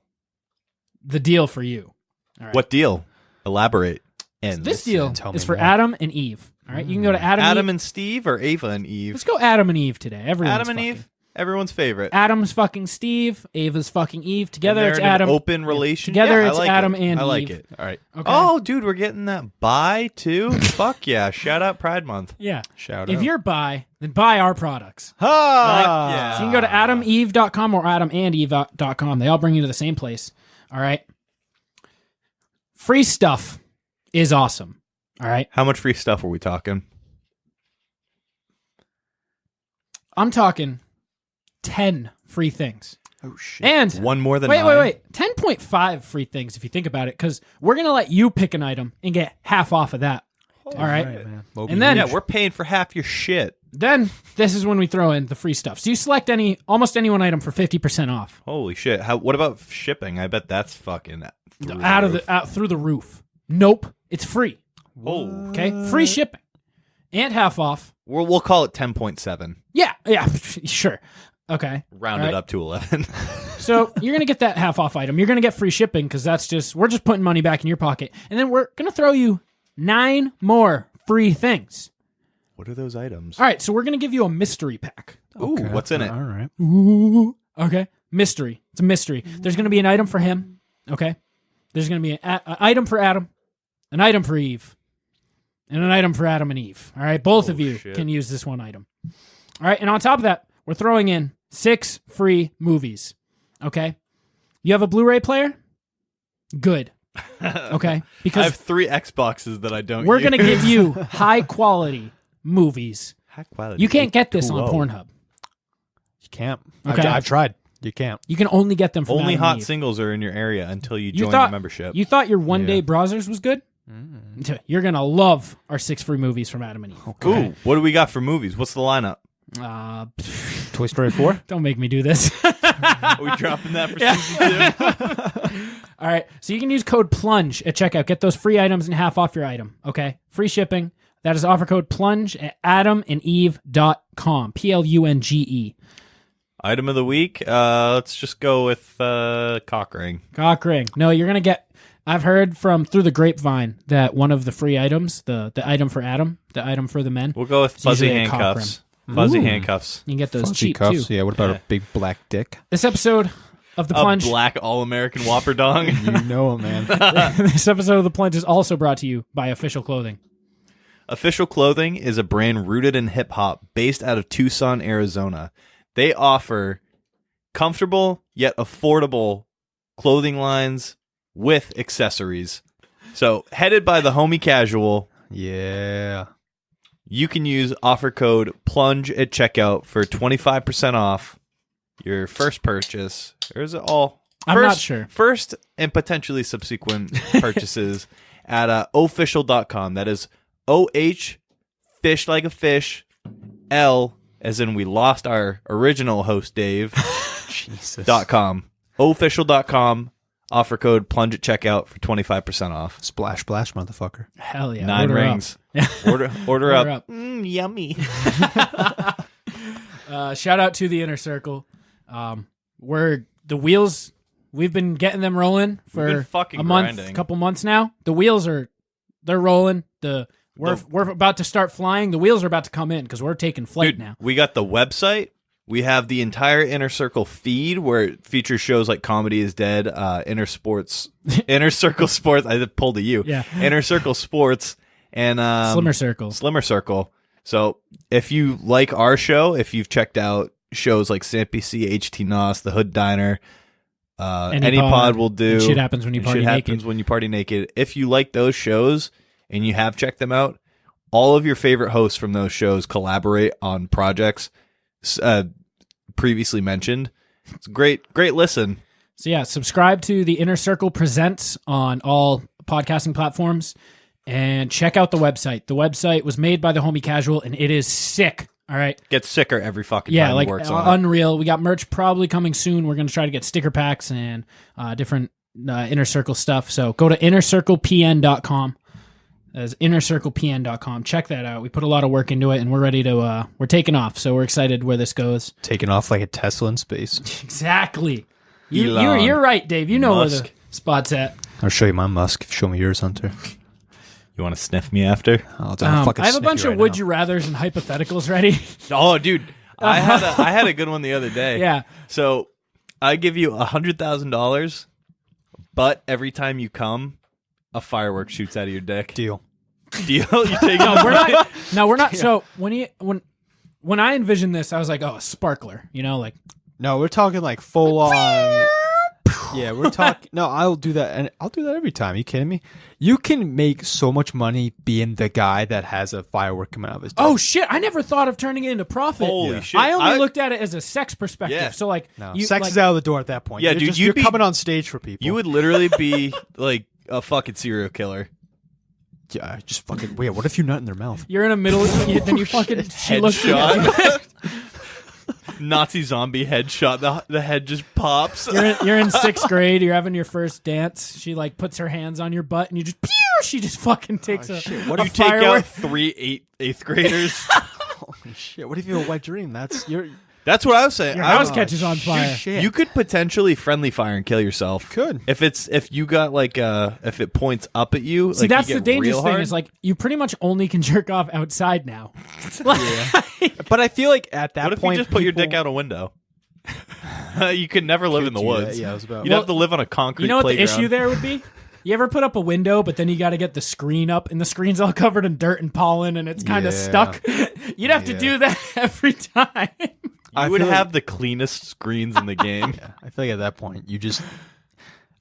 the deal for you. All right. What deal? Elaborate. And This deal Tell me is for more. Adam and Eve. All right, you can go to Adam. Adam Eve. and Steve or Ava and Eve? Let's go Adam and Eve today. Everyone's Adam and fucking. Eve, everyone's favorite. Adam's fucking Steve. Ava's fucking Eve. Together And it's they're in Adam. an open relationship. Together Yeah, I it's like Adam it. and I like Eve. it. All right. Okay. Oh, dude, we're getting that bi too. Fuck yeah! Shout out Pride Month. Yeah. Shout If out. you're bi, then buy our products. Ha! Yeah. So you can go to adameve.com or adamandeve.com. They all bring you to the same place. All right. Free stuff is awesome. All right. How much free stuff are we talking? I'm talking 10 free things. Oh shit. And One more than wait, 9? 10.5 free things if you think about it, because we're going to let you pick an item and get half off of that. All right. man. Moby And then- Yeah, we're paying for half your shit. Then this is when we throw in the free stuff. So you select almost any one item for 50% off. Holy shit! What about shipping? I bet that's fucking through Out through the roof. Nope. It's free. Oh, Okay? Free shipping. And half off. we'll call it 10.7. Yeah, sure. Okay. Round All it right. up to 11. So you're going to get that half off item. You're going to get free shipping because we're just putting money back in your pocket. And then we're going to throw you 9 more free things. What are those items? All right, so we're going to give you a mystery pack. Ooh, what's in it? All right. Ooh. Okay. Mystery. It's a mystery. There's going to be an item for him. Okay. There's going to be an item for Adam, an item for Eve, and an item for Adam and Eve. All right. Both of you shit. can use this one item. All right. And on top of that, we're throwing in 6 free movies. Okay. You have a Blu-ray player? Good. Okay. I Because have 3 Xboxes that I don't we're use. going to give you high quality movies. High quality. You can't get this on Whoa. Pornhub. You can't. Okay. I've tried. You can't. You can only get them from Only Adam hot and Eve. singles are in your area until you You join thought- the membership. You thought your one-day Yeah. browsers was good? You're going to love our 6 free movies from Adam and Eve. Ooh, what do we got for movies? What's the lineup? Toy Story 4? Don't make me do this. Are we dropping that for season 2? All right. So you can use code PLUNGE at checkout. Get those free items and half off your item. Okay. Free shipping. That is offer code PLUNGE at adamandeve.com. PLUNGE. Item of the week. Let's just go with cock ring. Cock ring. No, you're going to get. I've heard through the grapevine that one of the free items, the item for Adam, the item for the men, We'll go with it's fuzzy usually a cock handcuffs. Fuzzy Ooh. handcuffs. You can get those Fuzzy cheap cuffs. too. Yeah, what about a big black dick? This episode of the Plunge. A black all-American Whopper dong. You know, man. This episode of the Plunge is also brought to you by Official Clothing. Official Clothing is a brand rooted in hip-hop based out of Tucson, Arizona. They offer comfortable yet affordable clothing lines with accessories. So, headed by the homie casual, Yeah. you can use offer code PLUNGE at checkout for 25% off your first purchase. Or is it all? I'm not sure. First and potentially subsequent purchases at official.com. That is OH, fish like a fish, L, as in we lost our original host, Dave, Jesus. .com. Official.com. Offer code PLUNGE at checkout for 25% off. Splash, splash, motherfucker. Hell yeah. 9 order rings. up. Order Order up. up. Yummy. Shout out to the Inner Circle. We're the wheels. We've been getting them rolling We've been for fucking a month, grinding. couple months now. The wheels they're rolling. We're about to start flying. The wheels are about to come in because we're taking flight Dude, now. we got the website. We have the entire Inner Circle feed where it features shows like Comedy is Dead, Inner Circle Sports. I pulled a U. Yeah. Inner Circle Sports and Slimmer Circle. Slimmer Circle. So if you like our show, if you've checked out shows like Sampy C, HT Nos, The Hood Diner, Any Pod will do. And Shit Happens When You Party Shit Naked. Happens When You Party Naked. If you like those shows and you have checked them out, all of your favorite hosts from those shows collaborate on projects previously mentioned. It's a great listen. So yeah, subscribe to the Inner Circle Presents on all podcasting platforms and check out the website. The website was made by the homie Casual and it is sick. All right. Gets sicker every fucking Yeah, time like he works on it. unreal. We got merch probably coming soon. We're going to try to get sticker packs and different Inner Circle stuff. So go to innercirclepn.com. That's innercirclepn.com. Check that out. We put a lot of work into it and we're ready to, we're taking off. So we're excited where this goes. Taking off like a Tesla in space. Exactly. Elon You're right, Dave. You know Musk. where the spot's at. I'll show you my musk if you show me yours, Hunter. You want to sniff me after? I'll fucking I have a sniff bunch you of right would now. you rathers and hypotheticals ready. Oh, dude. I had a good one the other day. Yeah. So I give you $100,000, but every time you come, a firework shoots out of your dick. Deal. Deal? You take No, it? we're not. No, we're not. So when I envisioned this, I was like, oh, a sparkler. You know, like No, we're talking like full on. Yeah, we're talking. No, I'll do that, and I'll do that every time. Are you kidding me? You can make so much money being the guy that has a firework coming out of his dick. oh shit, I never thought of turning it into profit. Holy shit. I only looked at it as a sex perspective. Yeah. So like, No, you, sex like, is out of the door at that point. Yeah, You're dude, just- you'd you're be- coming on stage for people. You would literally be like a fucking serial killer. Yeah, just fucking. Wait, what if you nut in their mouth? You're in the middle, then you fucking she looks Headshot. Nazi zombie headshot. The head just pops. You're in 6th grade. You're having your first dance. She like puts her hands on your butt, and you just pew. She just fucking takes a. What a if you take firework. out 3 eighth graders? Holy shit! What if you have a wet dream? That's your That's what I was saying. Your I house was, catches on fire. shit. you could potentially friendly fire and kill yourself. Could. If you got like if it points up at you. See, like, that's you the get dangerous real thing. hard. Is like you pretty much only can jerk off outside now. But I feel like at that What if point, you just put your people- dick out a window? You could never live in the do that. woods. Yeah, I was about. You'd have to live on a concrete You know what playground. the issue there would be? You ever put up a window, but then you got to get the screen up, and the screen's all covered in dirt and pollen, and it's kind of Yeah. stuck? You'd have to Yeah. do that every time. You would have the cleanest screens in the game. Yeah, I feel like at that point, you just.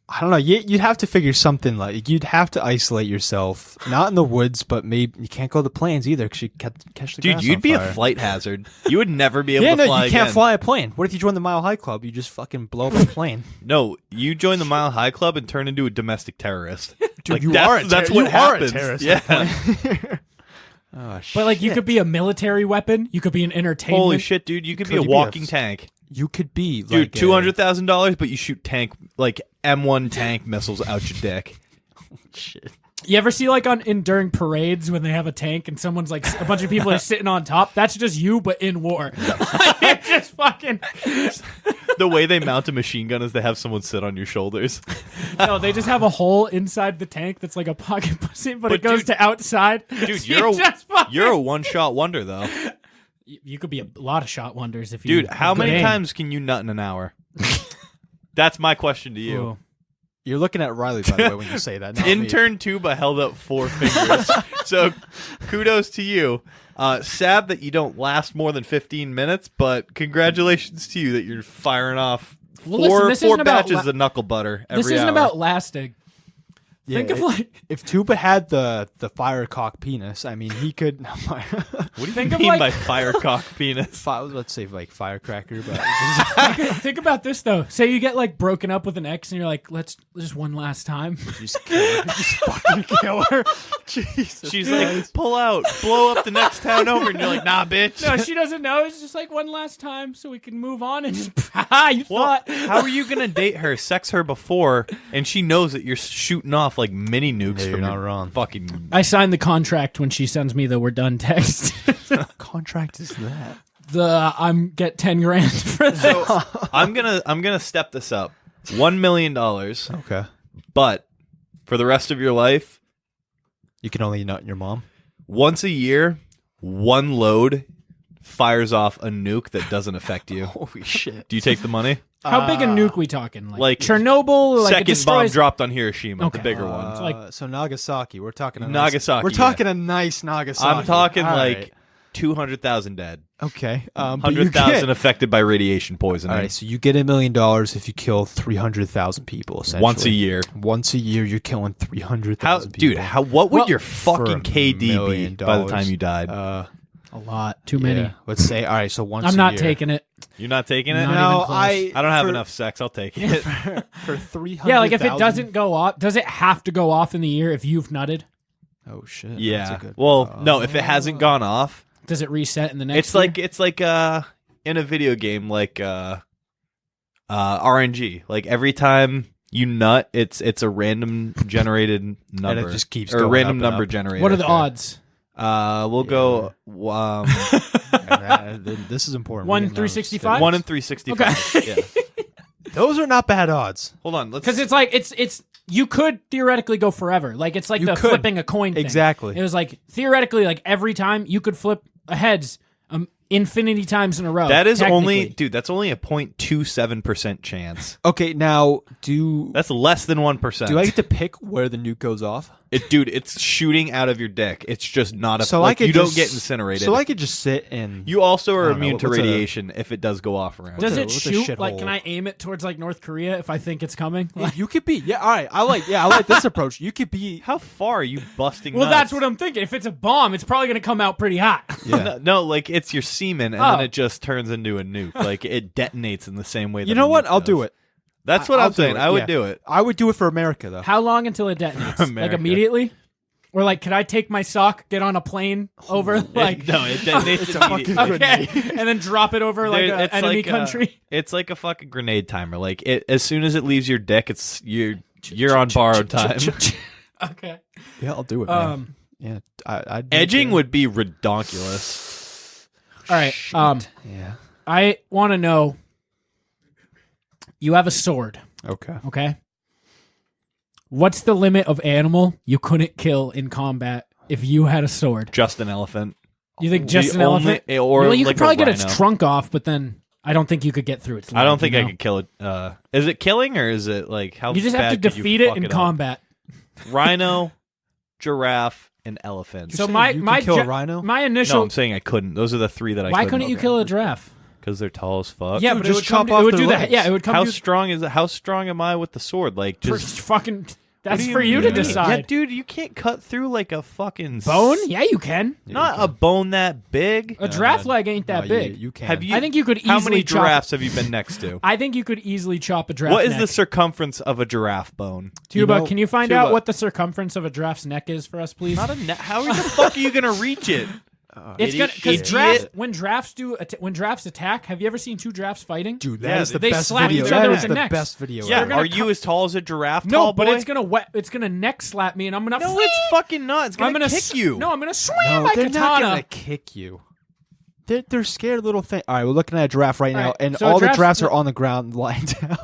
I don't know. You'd have to figure something like you'd have to isolate yourself, not in the woods, but maybe you can't go to the plains either because you catch the Dude, grass you'd on be fire. a flight hazard. You would never be able Yeah, to no, fly you can't again. fly a plane. What if you join the Mile High Club? You just fucking blow up a plane. No, you join the Mile High Club and turn into a domestic terrorist. Dude, Like, you that's, are a that's ter- what you are a happens. terrorist. Yeah. Oh, shit. But like, you could be a military weapon. You could be an entertainment. Holy shit, dude! You could be Could a you be a walking f- tank, You could be dude. like $200,000, but you shoot tank like M1 tank missiles out your dick. Shit. You ever see like during parades when they have a tank and someone's like a bunch of people are sitting on top? That's just you, but in war. It's just fucking. The way they mount a machine gun is they have someone sit on your shoulders. No, they just have a hole inside the tank that's like a pocket pussy, but it goes dude- to outside. Dude, So you just fucking- you're a one-shot wonder though. You could be a lot of shot wonders if you. Dude, how many times can you nut in an hour? That's my question to you. Ooh. You're looking at Riley, by the way, when you say that. not me. Intern Tuba held up 4 fingers. So kudos to you. Sad that you don't last more than 15 minutes, but congratulations to you that you're firing off four batches of knuckle butter every This isn't hour. about lasting. Yeah, Think of like if Tuba had the firecock penis, I mean, he could. What do you Think of, mean like- by firecock penis? I was about to say like firecracker, but think about this though. Say you get like broken up with an ex, and you're like, let's just one last time. just kill her. Just fucking kill her. Jesus. She's like, pull out, blow up the next town over, and you're like, nah, bitch. No, she doesn't know. It's just like one last time, so we can move on and just. You Well, thought. how are you gonna date her, sex her before, and she knows that you're shooting off like mini nukes Yeah, from you're not your wrong. fucking. I signed the contract when she sends me the "we're done" text. contract is that? I'm get 10 grand for this. So I'm gonna step this up, $1 million, Okay. but for the rest of your life, You can only nut your mom. once a year, one load fires off a nuke that doesn't affect you. Holy shit. Do you take the money? How big a nuke we talking? Like Second Chernobyl? Like it bomb destroys. dropped on Hiroshima, Okay. the bigger one. like- So Nagasaki, we're talking a Nagasaki, Nice, we're talking a nice Nagasaki. I'm talking All like right. 200,000 dead, Okay. But you 100,000 get- affected by radiation poisoning. All right, so you get $1 million if you kill 300,000 people. Essentially, Once a year. Once a year, you're killing 300,000 How, people. dude? What would Well, your for fucking $1 KD be million. by the time you died? A lot. Too many. Yeah. Let's say, all right, so once I'm a not year. taking it. You're not taking it? Not No, even close. I don't have for- enough sex. I'll take it. for 300,000. Yeah, like if it doesn't go off, does it have to go off in the year if you've nutted? Oh shit. That's Yeah. a good, Well, no. If it hasn't gone off, Does it reset in the next? it's like in a video game like RNG. Like every time you nut, it's a random generated number. just keeps or a going random up and number up. generator. What are the odds? We'll go This is important. 1 We didn't through know. 65? 1 in 365. Yeah. Those are not bad odds. Hold on. Let's Because it's like it's you could theoretically go forever. Like it's like You the could. flipping a coin thing. Exactly. It was like theoretically, like every time you could flip a heads infinity times in a row. That is only, technically. dude. That's only a 0.27% chance. Okay, now That's less than 1%. do I get to pick where the nuke goes off? Dude, it's shooting out of your dick. It's just not a. So like, I could you just, don't get incinerated. So I could just sit and you also are I don't know, immune to what's a- radiation if it does go off around. Does a- it what's a shoot? Like, shithole? can I aim it towards like North Korea if I think it's coming? Like, you could be. Yeah, all right. I like this approach. You could be. How far are you busting? well, nuts? that's what I'm thinking. If it's a bomb, it's probably going to come out pretty hot. Yeah. No, like it's your semen, and Oh. then it just turns into a nuke. Like it detonates in the same way. That You know a what? nuke I'll does. do it. That's what I'll I'm do saying. it, I would yeah. do it. I would do it for America though. How long until it detonates? Like America. immediately? Or like, could I take my sock, get on a plane over like No, it detonates It's a fucking immediately. okay, and then drop it over like There- an enemy country? It's like a fucking grenade timer. Like it, as soon as it leaves your dick, you're on borrowed time. Okay. Yeah, I'll do it. Man. Yeah, I'd make Edging it. would be redonkulous. All right. Yeah. I want to know. You have a sword, Okay. okay? What's the limit of animal you couldn't kill in combat if you had a sword? Just an elephant. You think just The an only- elephant? or well, you like could probably a get its rhino. trunk off, but then I don't think you could get through its leg. I don't think you I know? could kill it. Is it killing or is it like how? You just have to bad could you defeat it fuck in up? combat. Rhino, giraffe, and elephant. So saying my you can my kill a ge- rhino? my No, initial. I'm saying I couldn't. Those are the three that I. why couldn't you kill a giraffe? Because they're tall as fuck. Yeah, Dude, but just it would come chop off it would their do legs. the yeah. It would come How to strong is it? How strong am I with the sword? Like for just fucking. That's What do for you to mean? decide. Yeah, dude, you can't cut through like a fucking Bone? Yeah, you can. Not a bone that big. A giraffe leg ain't that No, big. You can. Have you? I think you could How easily many chop. giraffes have you been next to? I think you could easily chop a giraffe. What is neck. the circumference of a giraffe bone? Tuba, You know- can you find Tuba. out what the circumference of a giraffe's neck is for us, please? Not a how the fuck are you gonna reach it? It's Idiot. gonna because Idiot. giraffes when giraffes attack. Have you ever seen two giraffes fighting? Dude, Yeah, that is the they best slap video. each other That with is the the necks. best video. Yeah, ever. gonna are you as tall as a giraffe? No, tall but boy? it's gonna neck slap me, and I'm gonna. No, it's fucking not. It's gonna kick you. No, I'm gonna swing No, my they're not katana. gonna kick you. They're scared little thing. All right, we're looking at a giraffe right now, right, and so all the giraffes- giraffes are on the ground lying down.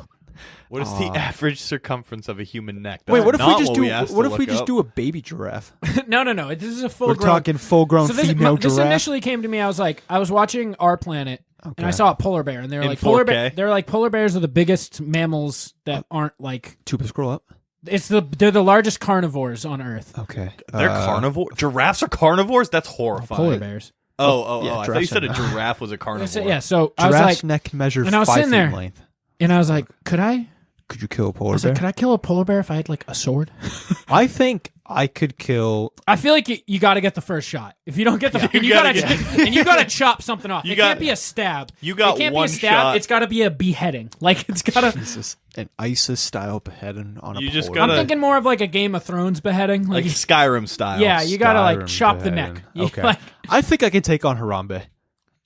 What is the average circumference of a human neck? Wait, That's what if we not just do? asked What to if we look just up. do a baby giraffe? No. This is a full. We're talking full-grown So this, female this giraffe. initially came to me. I was watching Our Planet, and I Okay. saw a polar bear, and they were In like 4K? They're like polar bears are the biggest mammals that aren't like. Tuba, scroll up. They're the largest carnivores on Earth. Okay, They're carnivore. Giraffes are carnivores. That's horrifying. Polar bears. Oh! Yeah, I thought you giraffes said a are not. giraffe was a carnivore. So I was Giraffe's like, neck measures and I was 5 sitting feet there. in length. and I was like, could I? Could you kill a I polar was bear? like, could I kill a polar bear if I had like a sword? I think I could kill. I feel like you got to get the first shot. If you don't get the, and you gotta chop something off. It can't be a stab. You got It can't one be a stab. shot. It's got to be a beheading. Like it's got to. Jesus, an ISIS-style beheading on a You just polar I'm gotta- thinking more of like a Game of Thrones beheading. like Like, Skyrim style. yeah, you gotta like Skyrim chop the beheading. neck. You, Okay, like- I think I could take on Harambe.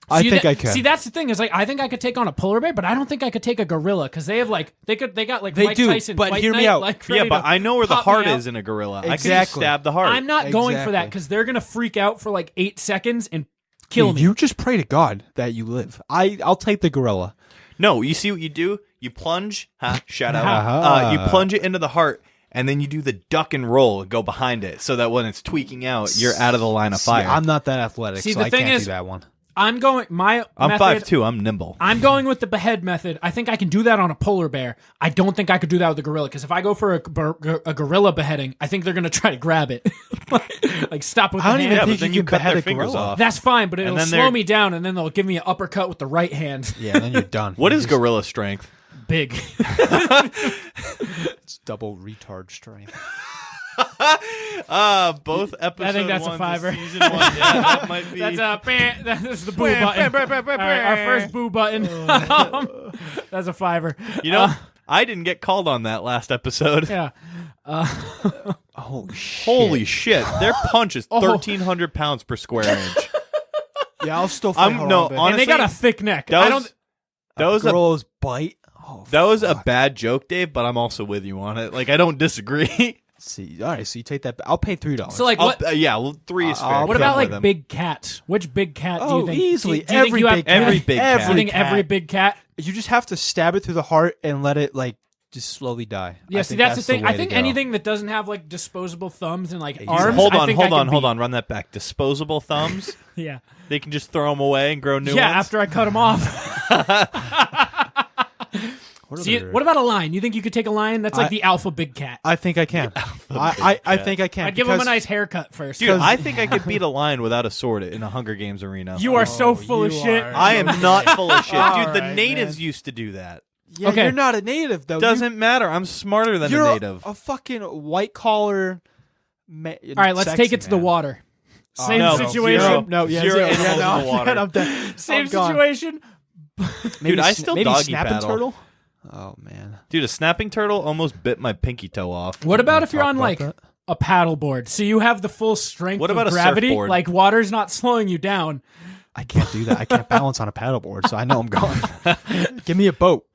I See, think that- I can. See, that's the thing is like I think I could take on a polar bear, but I don't think I could take a gorilla because they have like they got like They Mike do, Tyson. but Fight hear me Night, out. Like, Yeah, ready but to I know where the pop me heart out. is in a gorilla. I can just Exactly. stab the heart. I'm not going for that Exactly. because they're gonna freak out for like 8 seconds and kill me. You just pray to God that you live. I'll take the gorilla. No, you see what you do? You plunge. Shout out. Aha. You plunge it into the heart, and then you do the duck and roll and go behind it, so that when it's tweaking out, you're out of the line of See, fire. I'm not that athletic, See, so the I thing can't is- do that one. I'm going my I'm method. 5'2". I'm nimble. I'm going with the behead method. I think I can do that on a polar bear. I don't think I could do that with a gorilla because if I go for a gorilla beheading, I think they're going to try to grab it. like stop with I the don't hand. even Yeah, think but then you you can cut their behead a fingers gorilla. off. That's fine, but it'll then slow they're- me down, and then they'll give me an uppercut with the right hand. Yeah, then you're done. What You is just- gorilla strength? Big. It's double retard strength. Both episodes. I think that's a fiver. Season 1. Yeah, that might be. That's the boo button. All right, our first boo button. That's a fiver. You know, I didn't get called on that last episode. Yeah. Oh shit! Holy shit! Their punch is Oh. 1,300 pounds per square inch. Yeah, I'll still fight No, Harambe. And honestly, they got a thick neck. that I was- don't. that was a girl's bite. Oh, that was a fuck. bad joke, Dave. But I'm also with you on it. Like I don't disagree. See, all right, so you take that. I'll pay $3. So like what? Yeah, well, 3 is fair. I'll What kill about with like them. big cats? Which big cat do Oh, you think? easily. Do you think Every you have- big Every cat. big cat. Do you Every think every cat. big cat? You just have to stab it through the heart and let it like just slowly die. Yeah, I see, think that's the thing. way I to think go. anything that doesn't have like disposable thumbs and like Yeah, arms. Hold I on, think hold I on, could hold beat. on. Run that back. Disposable thumbs. Yeah. They can just throw them away and grow new Yeah, ones. after I cut them off. What about a lion? You think you could take a lion? That's like the alpha big cat. I think I can. I think I can. I'd give him a because- nice haircut first. Dude, I think I could beat a lion without a sword in a Hunger Games arena. You are so full of you shit. are. I am not full of shit, dude. All The right, natives man. used to do that. Yeah, Okay. you're not a native though. Doesn't matter. I'm smarter than You're a native. a fucking white collar. All right, let's take it to the water. Same no, situation. zero. No, yeah, Zero animals in no, the water. I'm done. Same I'm gone. situation. Maybe I still maybe doggy snapping paddle. turtle. Oh man. Dude, a snapping turtle almost bit my pinky toe off. What about if you're talk on about like that? a paddle board? So you have the full strength What of about a gravity. surfboard? Like water's not slowing you down. I can't do that. I can't balance on a paddleboard, so I know I'm going. Give me a boat.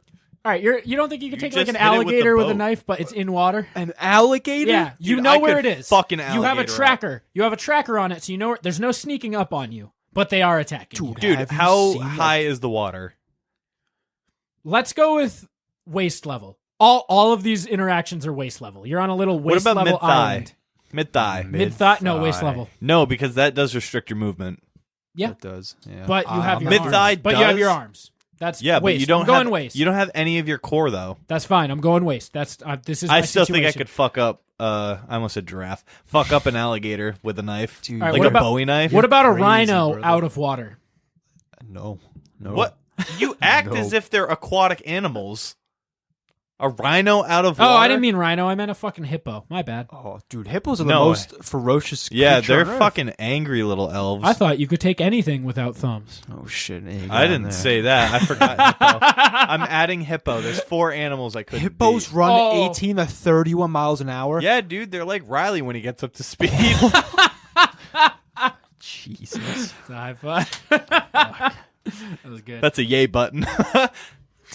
All right, you don't think you could You take like just an hit it with the alligator with a boat. knife, but it's in water? An alligator? Yeah, you Dude, know I where could it is. fuck an You have a alligator up. tracker. You have a tracker on it, so you know there's no sneaking up on you, but they are attacking you. Dude, Have you how seen high is the water? Let's go with waist level. All of these interactions are waist level. You're on a little What waist about level mid-thigh? island. Mid-thigh. Mid thigh? No, waist level. No, because that does restrict your movement. Yeah, It does. Yeah. but you have your Mid-thigh arms. But you have does? your arms. That's Yeah, waist. but you don't I'm going have waist. You don't have any of your core though. That's fine. I'm going waist. That's this is. I my still think I situation. could fuck up. I almost said giraffe. Fuck up an alligator with a knife, Dude, All right, like what a about- Bowie knife. What about a crazy, rhino brother. out of water? No. What? You act No. as if they're aquatic animals. A rhino out of Oh, water? I didn't mean rhino. I meant a fucking hippo. My bad. Oh, dude, hippos are the No. most ferocious. Yeah, creature they're on Earth. fucking angry little elves. I thought you could take anything without thumbs. Oh shit! there you go I on didn't there. say that. I forgot hippo. I'm adding hippo. There's 4 animals I couldn't Hippos beat. run Oh. 18 to 31 miles an hour. Yeah, dude, they're like Riley when he gets up to speed. Jesus. It's a high five. That was good. That's a yay button.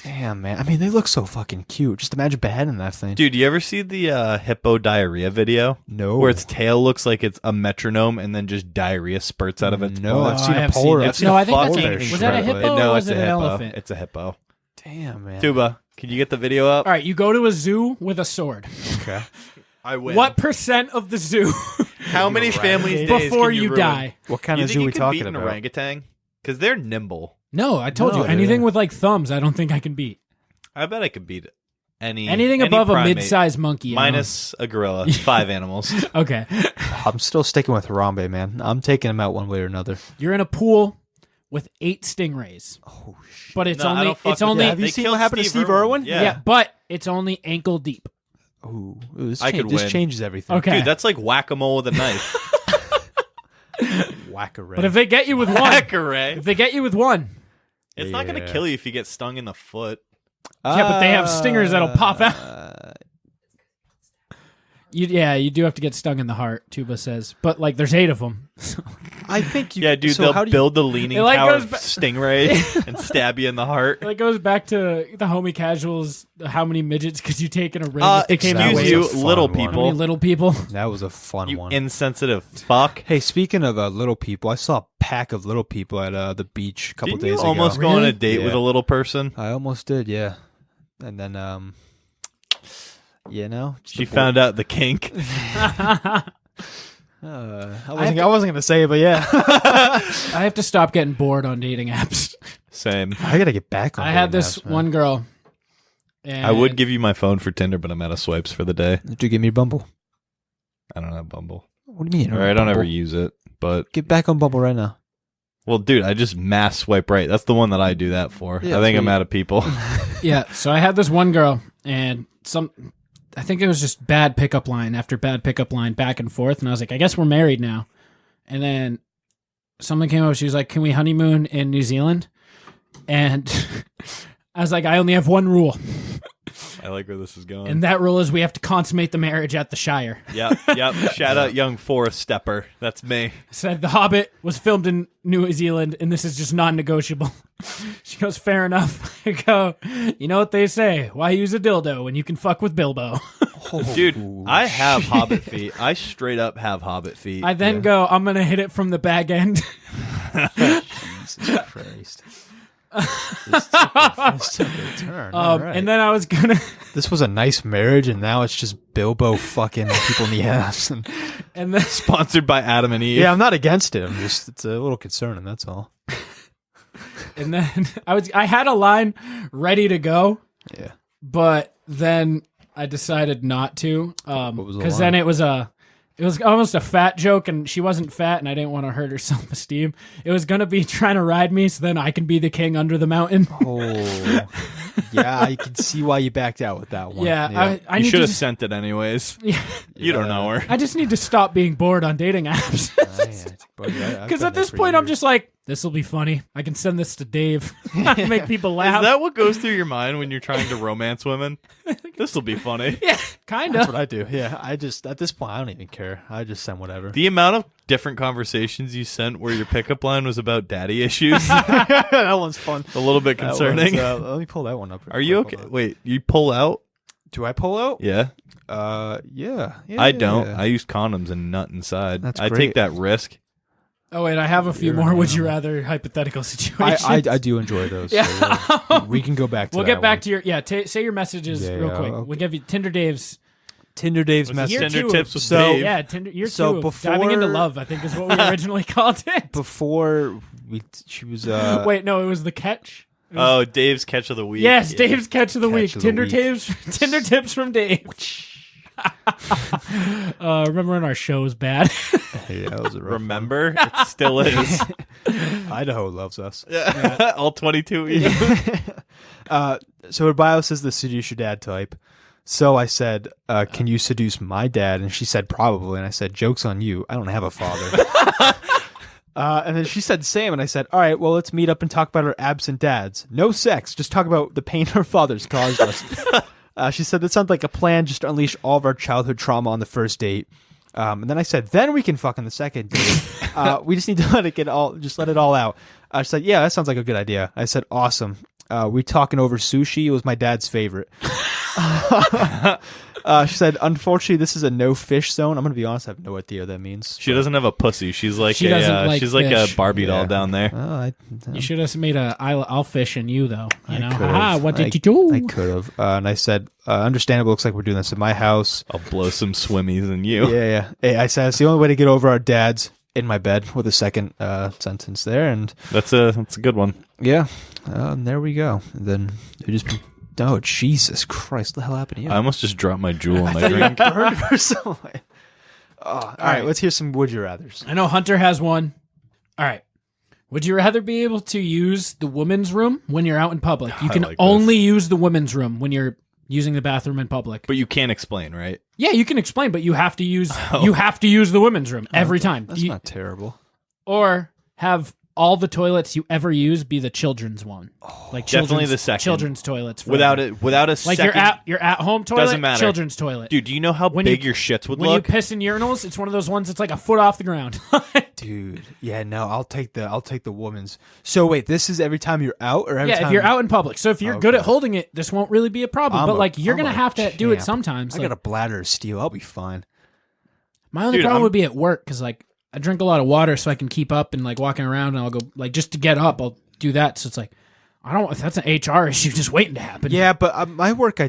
Damn, man. I mean, they look so fucking cute. Just imagine beheading that thing. Dude, you ever see the hippo diarrhea video? No. Where its tail looks like it's a metronome and then just diarrhea spurts out of its No, butt? I've Oh, seen I a have seen polar. that. I've seen No, a I think that's polar a- bear was that a shred, hippo? but- No, or it's was a it an hippo. elephant? It's a hippo. Damn, man. Tuba. Can you get the video up? All right, you go to a zoo with a sword. Okay. I win. What % of the zoo How many families' days before can you ruin? die? What kind You of think zoo you we can talking beat an about? orangutan? Because they're nimble. No, I told No, you. Anything yeah. with like thumbs, I don't think I can beat. I bet I could beat it. Anything above a primate, mid-sized monkey. I don't- minus a gorilla. 5 animals. Okay. I'm still sticking with Harambe, man. I'm taking him out one way or another. You're in a pool with 8 stingrays. Oh shit! But it's No, I only don't fuck it's with only that. Have you They seen killed what happened to Steve Irwin? yeah, but it's only ankle deep. Ooh, this, I could this win. changes everything. Okay. Dude, that's like whack-a-mole with a knife. Whack a ray. But if they get you with one, Whack-a-ray. if they get you with one, It's not going to Yeah. kill you if you get stung in the foot. yeah, but they have stingers that'll pop out. You do have to get stung in the heart, Tuba says. But like there's 8 of them. I think you. Yeah, dude, so they'll how do you- build the leaning It, like, tower goes of ba- stingray and stab you in the heart. It goes back to the homie casuals. How many midgets could you take in a ring? if they came out excuse with you, so- a fun little one. How many people. little people? That was a fun You one. insensitive fuck. Hey, speaking of little people, I saw a pack of little people at the beach a couple Didn't days you almost ago. go on Really? a date with Yeah. a little person? I almost did, yeah. And then, just She a boy- found out the kink. I wasn't gonna say it, but yeah. I have to stop getting bored on dating apps. Same. I gotta get back on. I had dating this apps, man. one girl. And I would give you my phone for Tinder, but I'm out of swipes for the day. Did you give me Bumble? I don't have Bumble. What do you mean? Or I don't ever Bumble? use it. But, Get back on Bumble right now. well, dude, I just mass swipe right. That's the one that I do that for. Yeah, I think so I'm you- out of people. Yeah, so I had this one girl, and I think it was just bad pickup line after bad pickup line back and forth, and I was like, I guess we're married now. And then someone came over, she was like, can we honeymoon in New Zealand? And I was like, I only have one rule, I like where this is going. and that rule is we have to consummate the marriage at the Shire. Yep. Shout out young Forest Stepper. That's me. I said, The Hobbit was filmed in New Zealand, and this is just non-negotiable. She goes, fair enough. I go, you know what they say, why use a dildo when you can fuck with Bilbo? Dude, I have Hobbit feet. I straight up have Hobbit feet. I then go, I'm going to hit it from the bag end. Jesus Christ. This took a turn. All right. And then I was going to... This was a nice marriage, and now it's just Bilbo fucking people in the ass. And, And then Sponsored by Adam and Eve. yeah, I'm not against it. It's a little concerning. That's all. and then I had a line ready to go, Yeah. but then I decided not to was the because then line? it was almost a fat joke, and she wasn't fat, and I didn't want to hurt her self-esteem. It was going to be trying to ride me so then I can be the king under the mountain. Oh, yeah. I can see why you backed out with that one. Yeah, I You need should to have just, sent it anyways. yeah, You don't know her. I just need to stop being bored on dating apps. Because at this point, I'm just like, this will be funny. I can send this to Dave. Make people laugh. Is that what goes through your mind when you're trying to romance women? This will be funny. Yeah, kind That's of. what I do. Yeah, I just at this point I don't even care. I just send whatever. The amount of different conversations you sent where your pickup line was about daddy issues, that one's fun. a little bit concerning. Let me pull that one up. Are you okay? Wait, you pull out? Do I pull out? Yeah. Yeah. I don't. Yeah. I use condoms and nut inside. That's I great. take that risk. Oh wait, I have a few more. Would you rather hypothetical situations? I do enjoy those. So we can go back to We'll that get back one. to your say your messages Yeah, real quick. okay. We'll give you Tinder Dave's. Tinder Dave's Was this message. Year Tinder two tips of- with so- Dave? Yeah, Tinder. You're So two of diving into before- love, I think is what we originally called it. Before she was Wait, no, it was the catch. Oh, Dave's catch of the week. Yes, Dave's catch of the Catch week. of the Tinder week. tips. Tinder tips from Dave. Remember when our show was bad? Yeah, that was a rough Remember? It still is. one. Idaho loves us. All 22 of you. So her bio says the seduce your dad type. So I said, can you seduce my dad? And she said, probably. And I said, joke's on you. I don't have a father. And then she said, same. And I said, all right, well, let's meet up and talk about our absent dads. No sex. Just talk about the pain our fathers caused us. She said, that sounds like a plan just to unleash all of our childhood trauma on the first date. And then I said, then we can fuck on the second date. We just need to let it all out. She said, yeah, that sounds like a good idea. I said, awesome. We talking over sushi. It was my dad's favorite. She said, unfortunately, this is a no fish zone. I'm going to be honest, I have no idea what that means. She doesn't have a pussy. She's like She doesn't like she's like a fish. Barbie doll down there. You should have made a I'll fish in you though. You know, could've. what did you do? I could have. And I said, understandable. Looks like we're doing this in my house. I'll blow some swimmies in you. Yeah. Hey, I said it's the only way to get over our dads in my bed with a second sentence there, and That's a good one. yeah, there we go. And then it just. Oh, Jesus Christ! What the hell happened to you? I almost just dropped my jewel in my thought you drink. got burned or something. All right, let's hear some would you rathers. I know Hunter has one. All right. Would you rather be able to use the women's room when you're out in public? You can like this. only use the women's room when you're using the bathroom in public. But you can't explain, right? Yeah, you can explain, but you have to use the women's room every time. That's not terrible. Or have all the toilets you ever use be the children's one. Like Definitely children's- the second. Children's toilets. forever. Without a Like second. your at home toilet, Doesn't matter. children's toilet. Dude, do you know how When big you- your shits would when look? you piss in urinals, it's one of those ones that's like a foot off the ground. Dude, yeah, no, I'll take the woman's. So wait, this is every time you're out, or every Yeah, time if you're out in public. So if you're good at Okay. holding it, this won't really be a problem. I'm but a- like you're I'm gonna a have to do it champ. sometimes. I Like, got a bladder of steel. I'll be fine. my only Dude, problem I'm- would be at work because like I drink a lot of water, so I can keep up and like walking around, and I'll go like just to get up, I'll do that. So it's like I don't. If that's an HR issue, just waiting to happen. Yeah, but my work,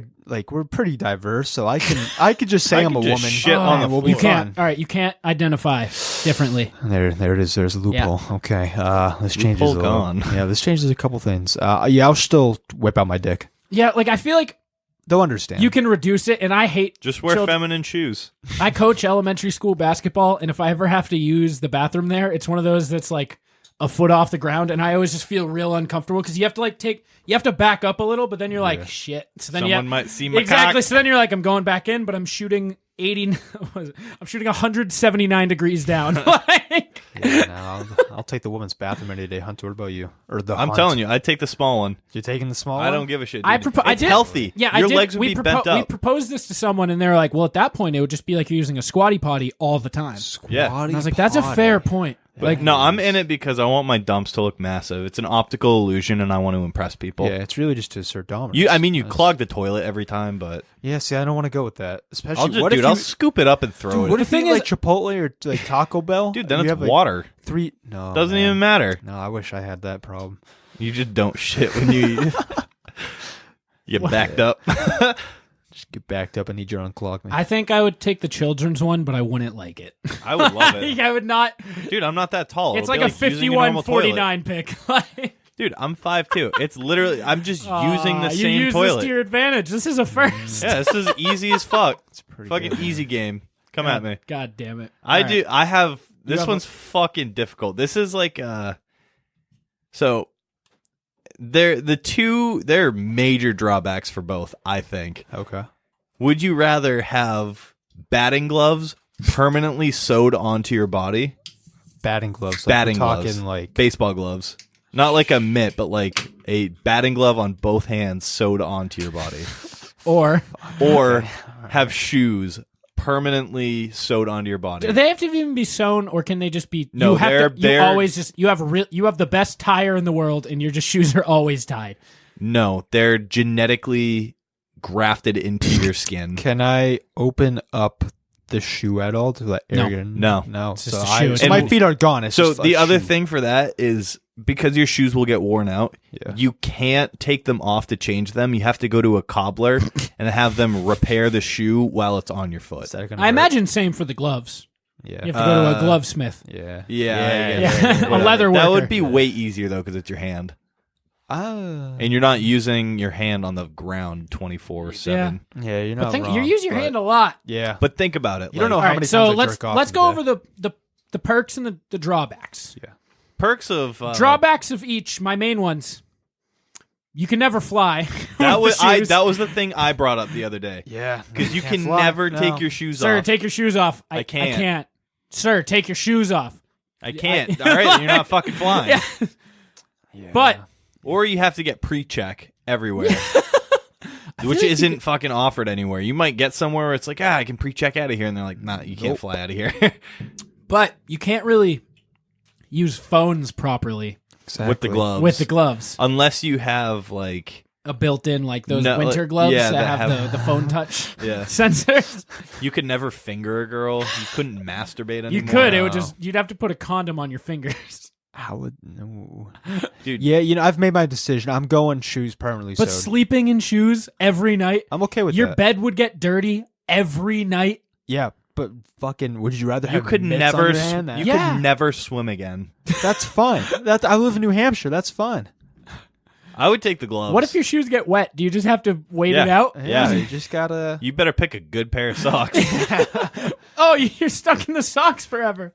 we're pretty diverse, so I could just say I I'm can a just woman. shit on the we'll floor. be You can't. fine. All right, you can't identify differently. There it is. There's a loophole. Okay, this changes Loophole a little. gone. Yeah, this changes a couple things. Yeah, I'll still whip out my dick. Yeah, like I feel like They'll understand. you can reduce it, and I hate Just wear children. feminine shoes. I coach elementary school basketball, and if I ever have to use the bathroom there, it's one of those that's like a foot off the ground, and I always just feel real uncomfortable because you have to back up a little, but then you're like, shit. So then Someone might see my exactly. cock. So then you're like, I'm going back in, but I'm shooting 80. I'm shooting 179 degrees down. Like, Yeah, no, I'll take the woman's bathroom any day. Hunter, what about you? Or the I'm telling you, I'd take the small one. you're taking the small I one? don't give a shit. Dude. I it's did healthy. Yeah, I your did. legs would we be bent We up. proposed this to someone, and they're like, "Well, at that point, it would just be like you're using a squatty potty all the time." Yeah. And I was like, "That's a fair point." Like, no, I'm in it because I want my dumps to look massive. It's an optical illusion, and I want to impress people. Yeah, it's really just to assert dominance. You clog the toilet every time, but Yeah, see, I don't want to go with that. Especially, I'll scoop it up and throw Dude, it. what if The you thing eat, like is- Chipotle or like Taco Bell? Dude, then and you it's have, like, water. No, Doesn't man. even matter. No, I wish I had that problem. You just don't shit when you eat. You get backed up. Just get backed up and need your unclog me. I think I would take the children's one, but I wouldn't like it. I would love it. I would not. Dude, I'm not that tall. It's It'll like be a using normal toilet. 51-49 pick. Dude, I'm 5'2". It's literally, I'm just using the You same use toilet. this to your advantage. This is a first. Yeah, this is easy as fuck. It's pretty Fucking good. easy game. Come at me. God damn it. I All right. do. I have. This have one's fucking difficult. This is like so there are major drawbacks for both, I think. Okay. Would you rather have batting gloves permanently sewed onto your body? Batting gloves. Like Batting we're talking gloves. like Baseball gloves. Not like a mitt, but like a batting glove on both hands sewed onto your body. Or Or have shoes permanently sewed onto your body. do they have to even be sewn, or can they just be? No, you have to, they're- you always just you have the best tire in the world, and your just shoes are always tied. No, they're genetically grafted into your skin. Can I open up the shoe at all to that area? No. No. It's So just a shoe. It's my not- feet are gone. It's So just the a other shoe. thing for that is because your shoes will get worn out, Yeah. you can't take them off to change them. You have to go to a cobbler and have them repair the shoe while it's on your foot. Is that gonna I hurt? imagine same for the gloves. Yeah. You have to go to a glovesmith. Yeah. Yeah. A leather That worker. would be way easier though because it's your hand. And you're not using your hand on the ground 24/7. yeah, you're not But wrong. you use your but- hand a lot. Yeah. But think about it. You don't know All how right, many so times I jerk off let's in go a day. over the perks and the drawbacks. Yeah. perks of Drawbacks of each. My main ones. You can never fly. that with was the shoes. that was the thing I brought up the other day. Yeah. Because you Can't can fly. never No. take your shoes Sir, off. take your shoes off. I can't. Sir, take your shoes off. I can't. All right, you're not fucking flying. Yeah. Yeah. But Or you have to get pre-check everywhere. Which like you isn't fucking offered anywhere. You might get somewhere where it's like, I can pre-check out of here. And they're like, nah, you can't fly out of here. you can't really use phones properly Exactly. With the gloves. with the gloves. Unless you have, like, a built-in like those No, winter like- gloves yeah, that that have have- the phone touch Yeah. sensors? You could never finger a girl. You couldn't masturbate anymore. You could. It would you'd have to put a condom on your fingers. How would no? Dude. Yeah, I've made my decision. I'm going shoes permanently. But sewed. sleeping in shoes every night, I'm okay with your that. bed would get dirty every night. Yeah, but fucking, would you rather You have could mitts never. on your hand? You Yeah. could never swim again. That's fine. I live in New Hampshire. That's fine. I would take the gloves. What if your shoes get wet? Do you just have to wait it Yeah. out? Yeah. you just gotta. You better pick a good pair of socks. Oh, you're stuck in the socks forever.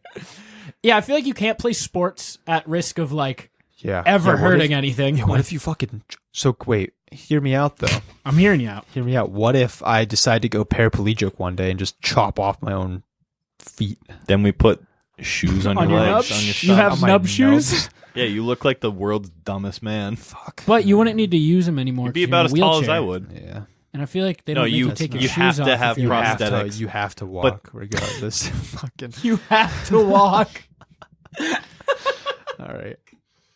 Yeah, I feel like you can't play sports at risk of like Yeah. ever Yeah, what hurting if- anything. Yeah, what if you fucking? So wait, hear me out though. I'm hearing you out. Hear me out. What if I decide to go paraplegic one day and just chop off my own feet? Then we put shoes on, On your your legs. nubs? On your You stomach. have On my nub nubs? shoes? Yeah, you look like the world's dumbest man. Fuck. But you wouldn't need to use them anymore. You'd be 'cause you're about in as a tall as I wheelchair. would. Yeah. And I feel like they No, don't make you- you take your you shoes have to off have if you're Have to, prosthetics. you have to walk regardless. Fucking. You have to walk. All right.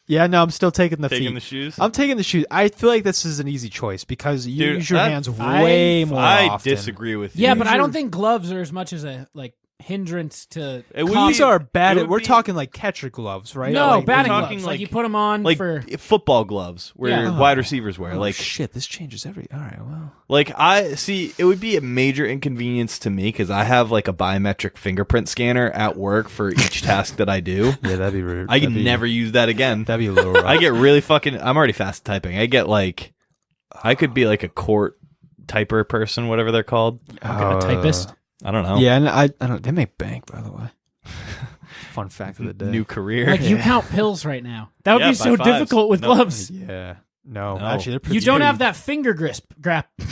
Yeah, no, I'm still taking the Taking feet. the shoes. I'm taking the shoes. I feel like this is an easy choice because you Dude, use your that- hands way more I often. disagree with you. Yeah, but I Use don't your- think gloves are as much as a like hindrance to. It would These be- are bad. it would We're be- talking like catcher gloves, right? No, like, batting we're gloves. talking Like, like- you put them on like for. football gloves where Yeah. wide receivers wear. Oh, Like shit, this changes every. All right, well. Like I see, it would be a major inconvenience to me because I have like a biometric fingerprint scanner at work for each task that I do. Yeah, that'd be rude. I can never use that again. That'd be a little rough. I get really fucking. I'm already fast typing. I get like, I could be like a court typer person, whatever they're called. a typist. I don't know. Yeah, and I don't. They make bank, by the way. Fun fact of the day. New career. Like you count pills right now. That would Yeah, be so by fives. difficult with No. gloves. Yeah. No, No. actually, they're pretty You don't have good. that finger grasp.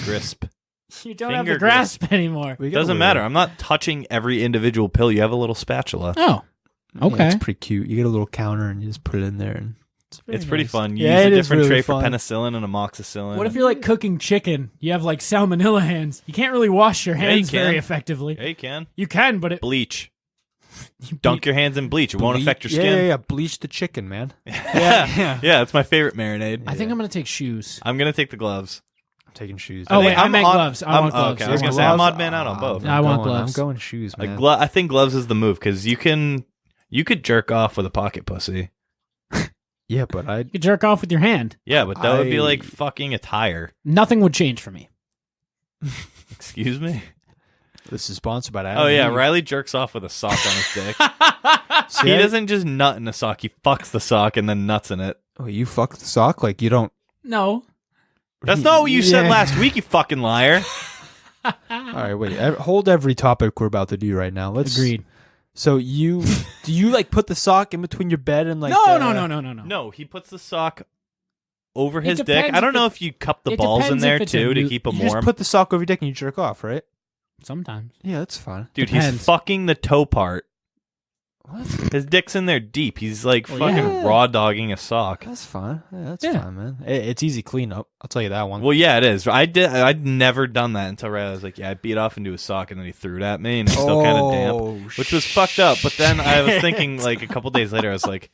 Crisp. You don't have Finger the grasp anymore. We got Doesn't a matter. little- I'm not touching every individual pill. You have a little spatula. Oh, Yeah, okay. it's pretty cute. You get a little counter and you just put it in there. And It's pretty fun. You Yeah, use it a is different really tray fun. for penicillin and amoxicillin. What if you're like cooking chicken? You have like salmonella hands. You can't really wash your Yeah, you hands very can. effectively. Yeah, you can. You can, but it Bleach. you Dunk your hands in bleach. It won't affect your Yeah, skin. yeah. Bleach the chicken, man. Yeah, that's my favorite marinade. I think I'm gonna take shoes. I'm gonna take the gloves. I'm taking shoes. Oh I wait, think I I'm meant on- gloves. I want gloves. Okay, I was I gonna want say I'm gloves. odd man out on both. I want gloves. I'm going shoes, man. I think gloves is the move because you could jerk off with a pocket pussy. Yeah, but I. You could jerk off with your hand. Yeah, but that would be I- like fucking a tire. Nothing would change for me. Excuse me. This is sponsored by that. Oh yeah, Riley jerks off with a sock on his dick. See, He I- doesn't just nut in a sock. He fucks the sock and then nuts in it. Oh, you fuck the sock? Like you don't. No. That's not what you said Yeah. last week, you fucking liar. All right, wait. Hold every topic we're about to do right now. Let's. Agreed. So do you like put the sock in between your bed and like? No. No, he puts the sock over It his dick. depends I don't if know it- if you cup the it balls in depends there if it's a too to new- keep them You just warm. put the sock over your dick and you jerk off, right? Sometimes. Yeah, that's fine. Dude, Depends. he's fucking the toe part. What? His dick's in there deep. He's like Well, fucking yeah. raw dogging a sock. That's fine. Yeah, that's Yeah. fine, man. It's easy cleanup. I'll tell you that one. Well, yeah, it is. I'd never done that until Riley was like, "Yeah, I beat off into a sock," and then he threw it at me, and it's still kind of damp, which was fucked up. But then I was thinking, like a couple days later, I was like,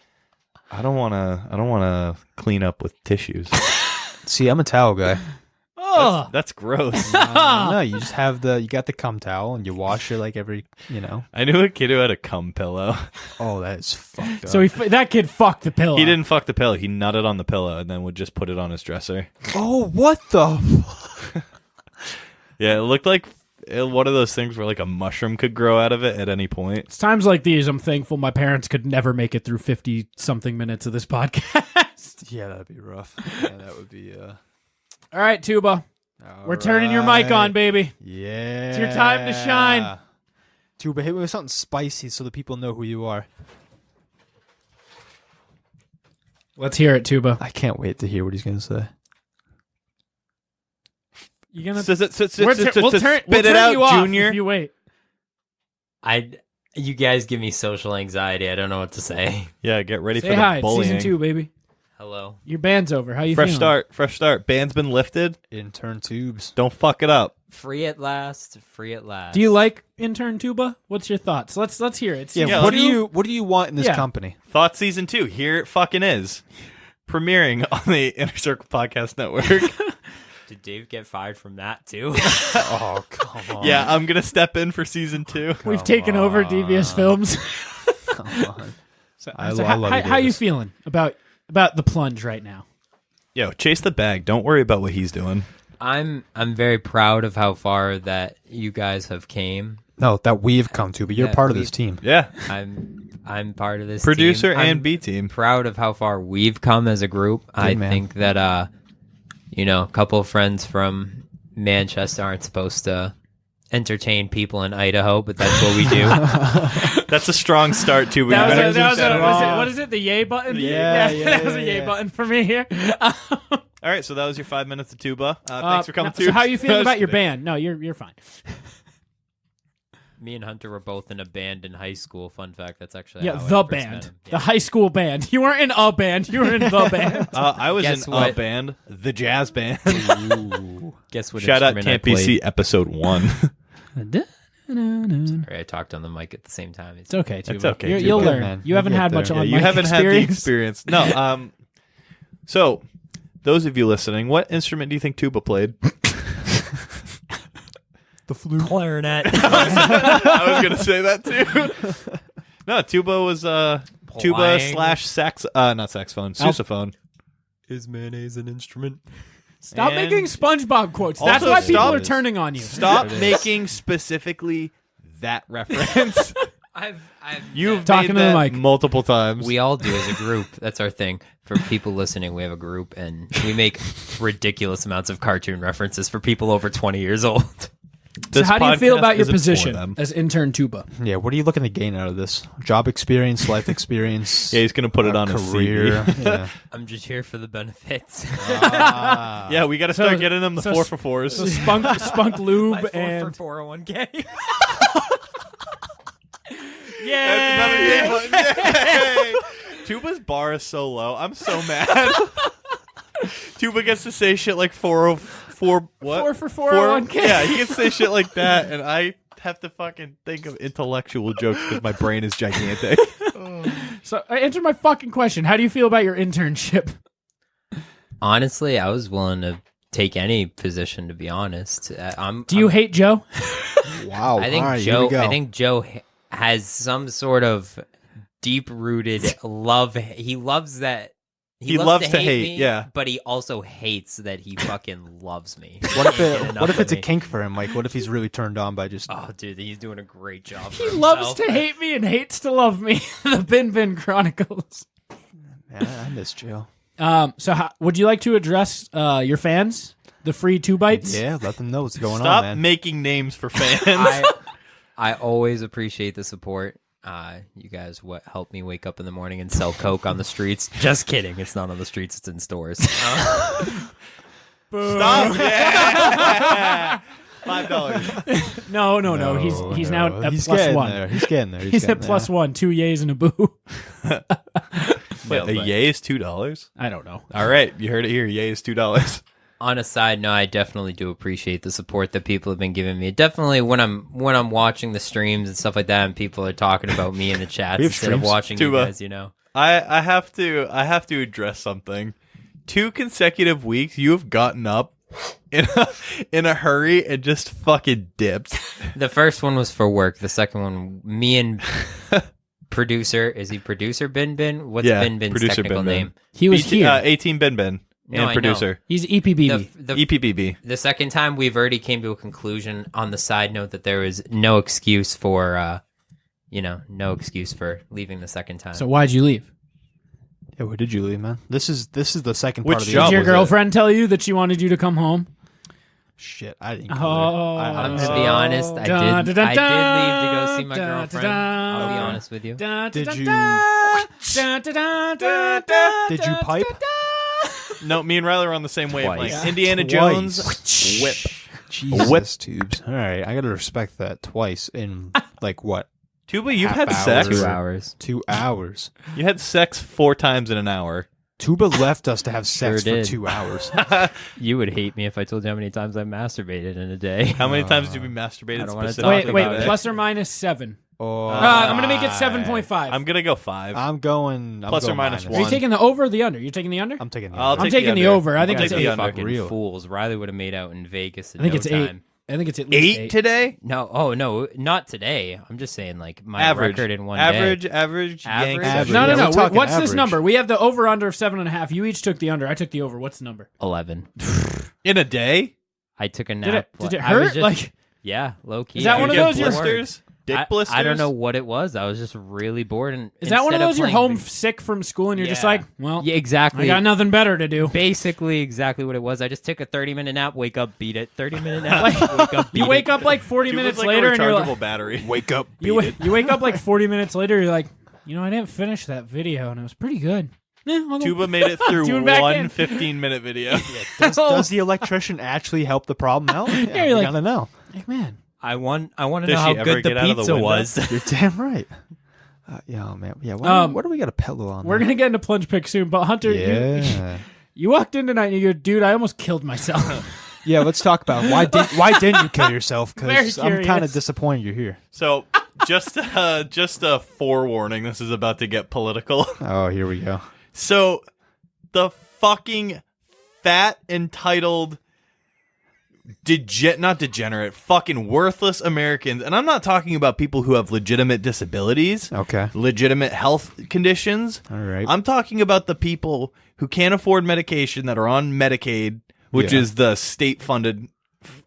I don't want to clean up with tissues. See, I'm a towel guy. Oh. That's gross. No, you just have you got the cum towel and you wash it like every. I knew a kid who had a cum pillow. Oh, that is fucked up. So that kid fucked the pillow. He didn't fuck the pillow. He nutted on the pillow and then would just put it on his dresser. Oh, what the? Yeah, it looked like one of those things where like a mushroom could grow out of it at any point. It's times like these I'm thankful my parents could never make it through 50-something minutes of this podcast. Yeah, that'd be rough. Yeah, that would be. All right, Tuba. We're turning your mic on, baby. Yeah. It's your time to shine. Tuba, hit me with something spicy so the people know who you are. Let's hear it, Tuba. I can't wait to hear what he's gonna say. You gonna? We'll We'll turn spit it out, you off Junior. if you wait. You guys give me social anxiety. I don't know what to say. Yeah, get ready Say for the hi. It's bullying. season 2, baby. Hello. Your band's over. How you Fresh feeling? start. Band's been lifted. Intern tubes. Don't fuck it up. Free at last. Free at last. Do you like intern Tuba? What's your thoughts? Let's hear it. Yeah. Yeah, what let's- do you want in this Yeah. company? Thought season 2. Here it fucking is. Premiering on the Inner Circle Podcast Network. Did Dave get fired from that too? Oh, come on. Yeah, I'm gonna step in for season 2. We've taken over Devious Films. Come on. So, I so love how you Davis. feeling about the plunge right now? Yo, chase the bag. Don't worry about what he's doing. I'm very proud of how far that you guys have came. No, that we've come to, but you're Yeah, part of this team. Yeah, I'm part of this producer team. and I'm B team. proud of how far we've come as a group. I man. think that a couple of friends from Manchester aren't supposed to entertain people in Idaho, but that's what we do. That's a strong start too. What is it? The yay button? Yeah, that was a yay button for me here. All right, so that was your 5 minutes of tuba. Thanks for coming So through. how you feeling about your band? No, you're fine. Me and Hunter were both in a band in high school. Fun fact, that's actually Yeah, how I the first met band, him. the high school band. You weren't in a band. You were in the band. I was Guess in what? a band, the jazz band. Guess what? Shout out instrument I Can't played? BC episode 1. Sorry, I talked on the mic at the same time. It's okay, too. It's okay, You'll Tuba. learn. Man, You haven't you'll had get much there. on You mic haven't had the experience. No. So those of you listening, what instrument do you think tuba played? The flute. Clarinet. I was gonna say that too. No, tuba was tuba Playing. / sax, not saxophone, sousaphone. Is mayonnaise an instrument? Stop And making SpongeBob quotes. That's also why people stop- are turning on you. Stop making specifically that reference. You've Talking made to the that mic. multiple times. We all do as a group. That's our thing. For people listening, we have a group, and we make ridiculous amounts of cartoon references for people over 20 years old. So This how do you feel podcast about your isn't for position them. as intern tuba? Yeah, what are you looking to gain out of this? Job experience, life experience, Yeah, he's gonna put it a on his career. CV. Yeah. I'm just here for the benefits. Yeah, we got to start getting them the so- 4-for-4s. So spunk lube My and 40401k. yeah. That's another game button. Yay! Tuba's bar is so low. I'm so mad. Tuba gets to say shit like 404 what? 4 for 401k. Yeah, he gets to say shit like that, and I have to fucking think of intellectual jokes because my brain is gigantic. So answer my fucking question. How do you feel about your internship? Honestly, I was willing to take any position, to be honest. Do you hate Joe? Wow. I think All right, here we Joe. go. I think Joe has some sort of deep-rooted love. He loves that. He loves to hate, me, yeah. But he also hates that he fucking loves me. What if Can't get enough it's a of me. kink for him? Like, what if he's really turned on by just? Oh, dude, he's doing a great job. He loves to hate me and hates to love me. The Bin Bin Chronicles. Man, I miss Joe. So would you like to address your fans? The free 2 bites? Yeah, let them know what's going Stop on, man. making names for fans. I always appreciate the support. You guys help me wake up in the morning and sell coke on the streets. Just kidding. It's not on the streets. It's in stores. Stop. Yeah. $5. No. He's now at he's plus getting 1. there. He's getting there. He's getting at plus 1. 2 yays and a boo. Wait, a yay is $2. I don't know. All right, you heard it here. Yay is $2. On a side note, I definitely do appreciate the support that people have been giving me. Definitely when I'm watching the streams and stuff like that, and people are talking about me in the chats We have instead of streams. watching Tuba. you guys. You know, I have to address something. 2 consecutive weeks, you have gotten up in a hurry and just fucking dipped. the first one was for work. The second one, me and producer. Is he producer Bin Bin? What's Yeah, Bin Bin's producer technical Bin Bin. name? He was here. 18 Ben Ben No, and I producer. He's EPBB. The EPBB. The second time, we've already came to a conclusion on the side note that there is no excuse for, no excuse for leaving the second time. So why'd you leave? Yeah, where did you leave, man? This is the second Which part of the job Did your was it? girlfriend tell you that she wanted you to come home? Shit, I didn't. Go Oh. there. I'm I to be honest, I Dun, did. dun, I dun, did leave to go see my dun, girlfriend. dun, I'll be dun. honest with you. Did you- Did you pipe? No, me and Riley are on the same wavelength. Twice. Indiana Twice. Jones whip. Jesus, Whip. tubes. All right, I gotta respect that twice in like what? Tuba, you've Half had hour. sex. 2 hours. 2 hours. You had sex 4 times in an hour. Tuba left us to have sex Sure for did. 2 hours. You would hate me if I told you how many times I masturbated in a day. How many times did we masturbated I don't wanna specifically? talk Wait, about it. plus or minus 7. Or I'm going to make it 7.5. I'm gonna go 5. I'm going Plus or minus Are 1. you taking the over or the under? You're taking the under? I'm taking the I'll under. I'm taking the under. over. I think I'll it's take the 8. under. Fucking Real. fools. Riley would have made out in Vegas in I think no it's 8. time. I think it's at least 8 today. No, oh no, not today. I'm just saying, like my Average record in one average, day. Average. Yanks. Average. No, Yeah, no, we're no. talking What's this average. number? We have the over under of 7.5. You each took the under. I took the over. What's the number? 11. In a day. I took a nap. Did it I was hurt? just- Like, yeah, low key. Is that I one was of You those get you're- blisters? Dick blisters? I don't know what it was. I was just really bored. And is that one of instead those you're playing home video- sick from school and you're just Yeah. like, well, Yeah, exactly. I got nothing better to do. Basically, exactly what it was. I just took a 30-minute nap, wake up, beat it. 30-minute nap, wake up, beat You wake it. up like 40 She was minutes like later a and you're rechargeable like, battery. Wake up. you wake up like 40 minutes later, you're like, I didn't finish that video and it was pretty good. I'll go- Tuba made it through Tune back one in. 15-minute video. Does the electrician actually help the problem out? Yeah, you're we like- gotta know. Like, man, I want to Does know how she ever good the get out of the pizza window? was. You're damn right. Yeah, man. Yeah. What do we got a pillow on? we're there? going to get into plunge pick soon, but Hunter, Yeah. you walked in tonight and you go, dude, I almost killed myself. Yeah. Let's talk about it. Why didn't you kill yourself? Very Because I'm kind curious. of disappointed you're here. So, just a forewarning. This is about to get political. Oh, here we go. So, the fucking fat, entitled, not degenerate, fucking worthless Americans, and I'm not talking about people who have legitimate disabilities, Okay. legitimate health conditions. All right. I'm talking about the people who can't afford medication that are on Medicaid, which Yeah. is the state-funded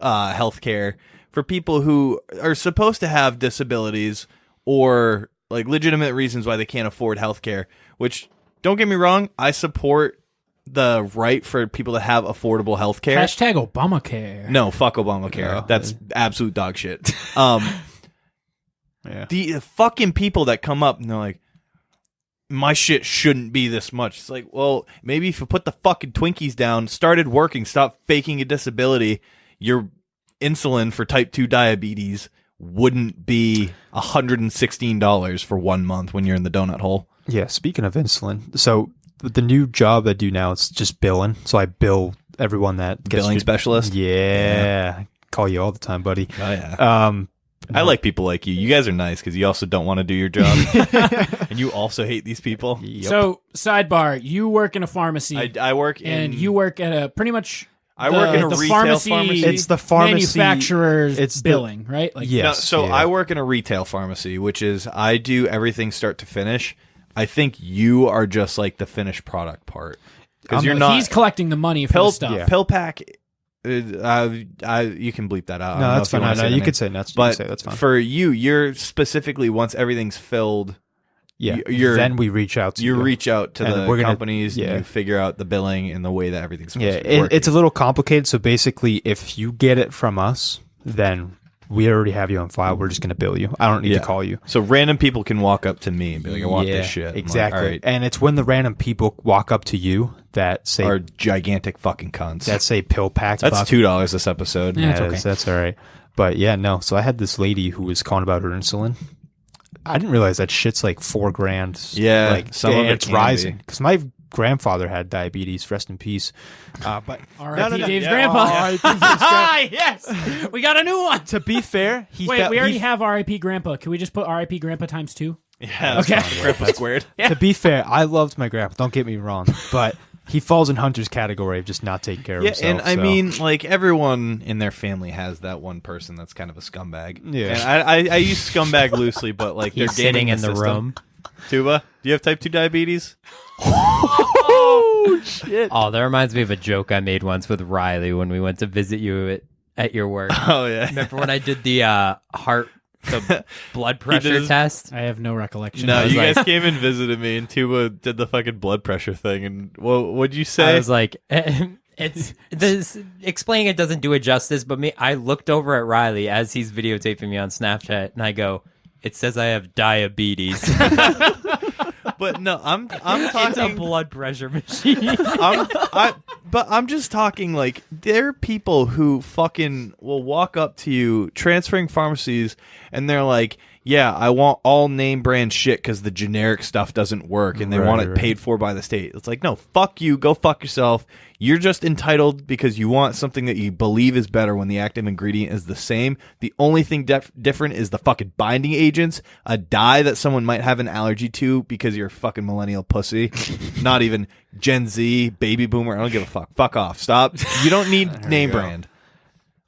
health care for people who are supposed to have disabilities or like legitimate reasons why they can't afford health care, which, don't get me wrong, I support the right for people to have affordable health care. Hashtag Obamacare. No, fuck Obamacare. No. That's absolute dog shit. Yeah. The fucking people that come up and they're like, my shit shouldn't be this much. It's like, well, maybe if you put the fucking Twinkies down, started working, stop faking a disability, your insulin for type 2 diabetes wouldn't be $116 for 1 month when you're in the donut hole. Yeah. Speaking of insulin, so the new job I do now, it's just billing. So I bill everyone that gets Billing specialist? Yeah. Call you all the time, buddy. Oh, yeah. I like people like you. You guys are nice because you also don't want to do your job. And you also hate these people. Yep. So, sidebar, you work in a pharmacy. I work in... and you work at a pretty much... I work in a the retail pharmacy. It's the pharmacy- manufacturer's it's the- billing, right? Like, Yeah. No, Yes, so yeah. I work in a retail pharmacy, which is I do everything start to finish. I think you are just like the finished product part because you're not He's collecting the money for pill. the stuff. yeah. Pill pack. You can bleep that out. I don't No, know that's if you fine. wanna No, say the you name. could say nuts. But that's fine. for you're specifically once everything's filled, Yeah. you're- Then we reach out to you you. reach out to And the we're gonna- companies. yeah. And you figure out the billing and the way that everything's supposed Yeah, to be working. it's a little complicated. So basically, if you get it from us, then we already have you on file. We're just going to bill you. I don't need Yeah. to call you. So random people can walk up to me and be like, "I want this shit." I'm like, Exactly. all right, And it's when the random people walk up to you that say are gigantic fucking cunts. that say pill pack. That's buck. $2 this episode. Yeah. That's Yeah, okay. that's all right. But yeah, no. So I had this lady who was calling about her insulin. I didn't realize that shit's like $4,000. Yeah, like some of and it it's can rising be. because my grandfather had diabetes. Rest in peace. But R.I.P. Dave's Yeah. grandpa. R.I.P. Dave's grandpa. Yes, we got a new one. To be fair, he Wait, felt- we already he- have R.I.P. Grandpa. Can we just put R.I.P. Grandpa times 2? Yeah. Okay. Grandpa squared. To be fair, I loved my grandpa. Don't get me wrong, but he falls in Hunter's category of just not taking care of Yeah, himself. and I so. mean, like everyone in their family has that one person that's kind of a scumbag. Yeah. and I use scumbag loosely, but like they're He's sitting gaming in the system. room. Tuba, do you have type 2 diabetes? oh shit! Oh, that reminds me of a joke I made once with Riley when we went to visit you at your work. Oh yeah. Remember when I did the the blood pressure his- test? I have no recollection. No, I was you like- guys came and visited me, and Tuba did the fucking blood pressure thing. And what'd you I say? was like, it's this explaining it doesn't do it justice. But I looked over at Riley as he's videotaping me on Snapchat, and I go, "It says I have diabetes." but no, I'm It's a talking. blood pressure machine. But I'm just talking like there are people who fucking will walk up to you transferring pharmacies and they're like, yeah, I want all name brand shit because the generic stuff doesn't work and they want it Right. paid for by the state. It's like, no, fuck you. Go fuck yourself. You're just entitled because you want something that you believe is better when the active ingredient is the same. The only thing different is the fucking binding agents, a dye that someone might have an allergy to because you're a fucking millennial pussy. Not even Gen Z, baby boomer. I don't give a fuck. Fuck off. Stop. You don't need name brand.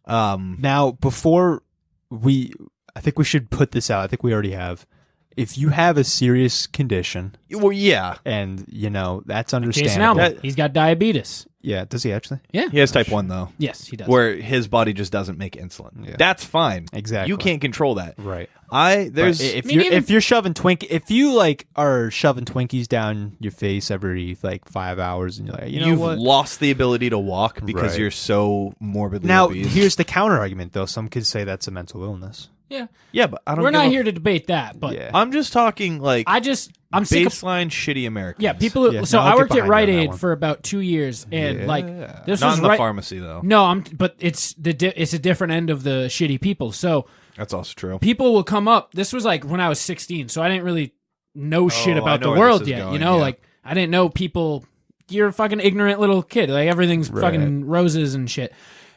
Now, before I think we should put this out. I think we already have. If you have a serious condition, Well, yeah. and that's Jason understandable. Allen, he's got diabetes. Yeah, does he actually? Yeah. He has type 1, though. Yes, he does. Where his body just doesn't make insulin. Yeah. That's fine. Exactly. You can't control that. Right. There's But mean, if you're shoving if you are shoving Twinkies down your face every 5 hours, and you're like, you've what? lost the ability to walk because Right. you're so morbidly Now obese. here's the counter argument, though. Some could say that's a mental illness. yeah. Yeah, but I don't. We're give not a- here to debate that, but Yeah. I'm just talking like I'm sick of baseline shitty Americans. yeah, people. Yeah, so no, I'll I get worked at behind Rite you on that Aid one. for about 2 years, and Yeah. this not was in the right. pharmacy though. No, but it's it's a different end of the shitty people. So That's also true. people will come up. This was like when I was 16, so I didn't really know shit I about know the where world this is yet. going, Yeah. yeah. I didn't know people. You're a fucking ignorant little kid. Like everything's Right. fucking roses and shit.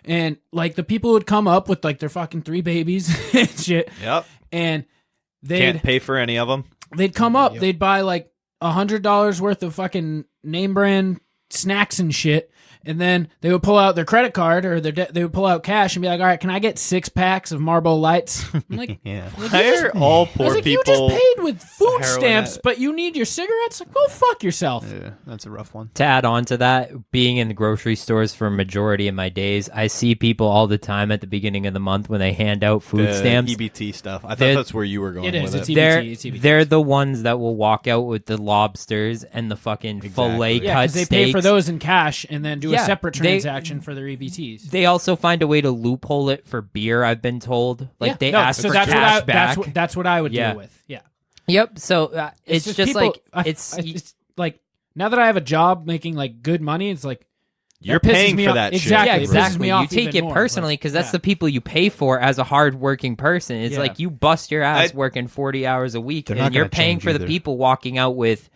And the people would come up with their fucking 3 babies and shit, Yep. and Can't pay for any of them. they'd come up, they'd buy $100 worth of fucking name brand snacks and shit, and then they would pull out their credit card or they would pull out cash and be like, all right, can I get 6 packs of Marlboro Lights? I'm like, Yeah. Why are all I poor was like, people? you just paid with food heroin stamps, at- but you need your cigarettes? Like, go fuck yourself. Yeah, that's a rough one. To add on to that, being in the grocery stores for a majority of my days, I see people all the time at the beginning of the month when they hand out food the stamps. EBT stuff. I thought They're- that's where you were going It is, with it's it. EBT. They're, they're the ones that will walk out with the lobsters and the fucking fillet Exactly. Yeah, cut because they steaks. pay for those in cash and then do a Yeah, separate they- transaction for their EBTs. They also find a way to loophole it for beer, I've been told. They ask so for that's cash what back. that's what I would Yeah. deal with. Yeah. Yep. So it's just people- it's it's like now that I have a job making good money, it's like You're that pisses paying me for off. that shit. Exactly. yeah, It pisses exactly. me You off take even it more. personally because that's Yeah. the people you pay for as a hard-working person. It's Yeah. like you bust your ass I- working 40 hours a week, They're not and you're gonna paying change for the either. people walking out with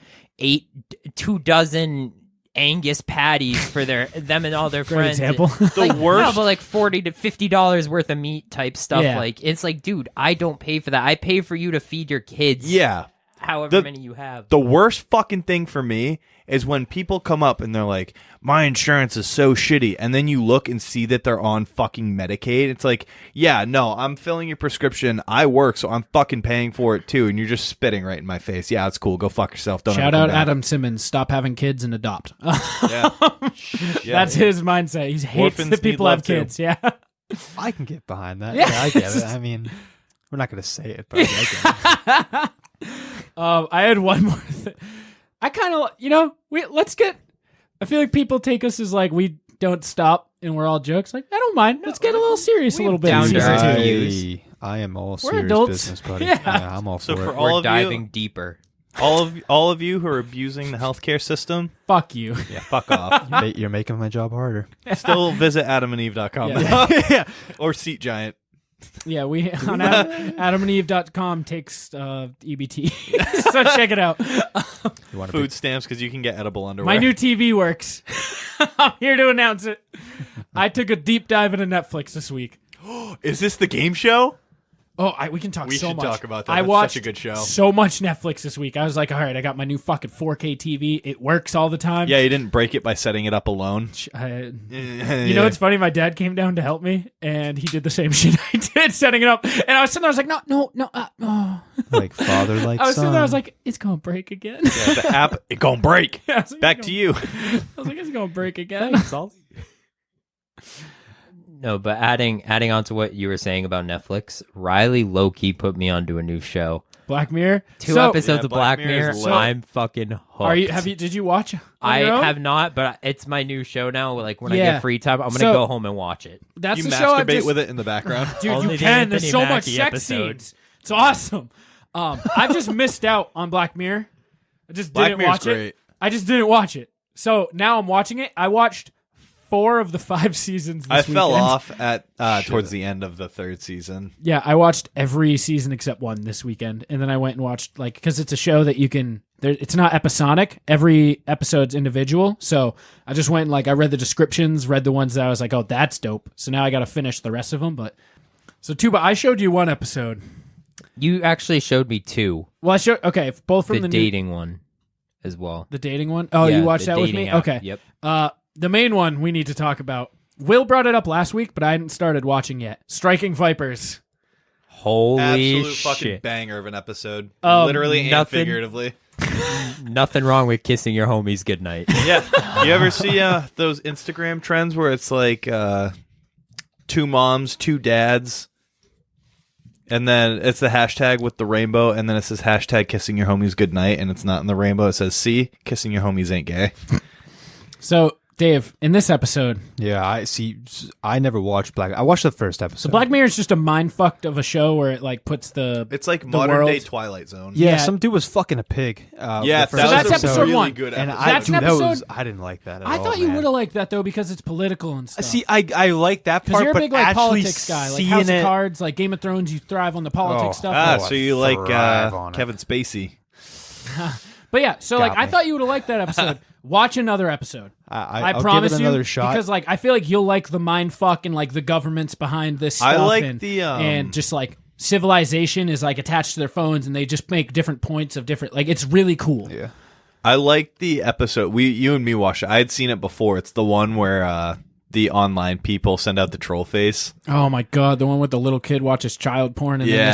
2 dozen Angus patties for them and all their Great friends. example. The worst. No, but $40 to $50 worth of meat type stuff. Yeah. It's like, dude, I don't pay for that. I pay for you to feed your kids. Yeah. However many you have. The worst fucking thing for me is when people come up and they're like, my insurance is so shitty. And then you look and see that they're on fucking Medicaid. It's like, yeah, no, I'm filling your prescription. I work, so I'm fucking paying for it too. And you're just spitting right in my face. Yeah, it's cool. Go fuck yourself. Don't Shout ever out come back. Adam Simmons. Stop having kids and adopt. Yeah. That's his mindset. He hates Orphans that people need have love, too. kids. Yeah. I can get behind that. Yeah. Yeah, I get it. I mean, we're not going to say it, but I get it. I had one more thing. I kind of, let's get. I feel like people take us as we don't stop and we're all jokes. Like, I don't mind. Let's get a little serious a little bit. in down to season earth. two. views. I am all We're serious adults. business, buddy. Yeah. I'm all So for for it. all We're of diving you, deeper. all of you who are abusing the healthcare system, Fuck you. yeah, fuck off. You're making my job harder. Still visit adamandeve.com Yeah. or Seat Giant. Yeah, we on adamandeve.com takes EBT. So check it out. You want Food stamps because you can get edible underwear. My new TV works. I'm here to announce it. I took a deep dive into Netflix this week. Is this the game show? Oh, we can talk We so should much. talk about that. I That's watched such a good show. so much Netflix this week. I was like, all right, I got my new fucking 4K TV. It works all the time. Yeah, you didn't break it by setting it up alone. You know what's funny? My dad came down to help me, and he did the same shit I did, setting it up. And I was sitting there, I was like, no. Oh. like father, like I was son. sitting there, I was like, it's going to break again. Yeah, the app, it gonna break. I was like, Back to you. I was like, it's going to break again. No, but adding on to what you were saying about Netflix, Riley low-key put me onto a new show. Black Mirror. 2 So, episodes Yeah, of Black Black Mirror Mirror. is lit. I'm fucking hooked. Did you watch? I have not, but it's my new show now. Like when I Yeah. get free time, I'm gonna So- go home and watch it. That's You the show I masturbate just, with it in the background. Dude, Only you the can. There's Anthony so much Mackie sex episodes. scenes. It's awesome. I just missed out on Black Mirror. I just Black didn't Mirror's watch great. it. I just didn't watch it. So now I'm watching it. I watched 4 of the 5 seasons. This I fell weekend. off at towards the end of the 3rd season. Yeah, I watched every season except one this weekend, and then I went and watched because it's a show that you can. It's not episodic. Every episode's individual. So I just went and I read the descriptions, read the ones that I was like, oh, that's dope. So now I got to finish the rest of them. But so Tuba, I showed you one episode. You actually showed me 2. Well, I showed both from The the dating one as well. the dating one. Oh, Yeah, you watched the that with dating me? app. Okay. Yep. The main one we need to talk about. Will brought it up last week, but I hadn't started watching yet. Striking Vipers. Holy Absolute fucking shit. banger of an episode. Um, Literally and nothing- figuratively. Nothing wrong with kissing your homies goodnight. Yeah. You ever see those Instagram trends where it's like 2 moms, 2 dads, and then it's the hashtag with the rainbow, and then it says hashtag kissing your homies goodnight, and it's not in the rainbow. It says, see, kissing your homies ain't gay. So, Dave, in this episode, Yeah, I see. I never watched Black. I watched the first episode. so Black Mirror is just a mind fucked of a show where it puts the It's like the modern day world- Twilight Zone. Yeah, Yeah. some dude was fucking a pig. Yeah, the first So that's episode really 1. good And episode. I, That's dude, an that was, episode- I didn't like that at I all. thought you man. would have liked that though because it's political and stuff. See, I like that because part, you're a but big actually politics guy, like seeing House it, of Cards, like Game of Thrones. You thrive on the politics Oh. stuff. Ah, Oh, so I you like thrive on it. Kevin Spacey. But yeah, so Got I me. thought you would have liked that episode. Watch another episode. I'll promise give it another you, shot. because I feel like you'll like the mind fuck and the governments behind this stuff. I like and, the, and just civilization is attached to their phones, and they just make different points of different. It's really cool. yeah. I like the episode. You and me watched it. I had seen it before. It's the one where the online people send out the troll face. Oh my god, the one with the little kid watches child porn, and then Yeah.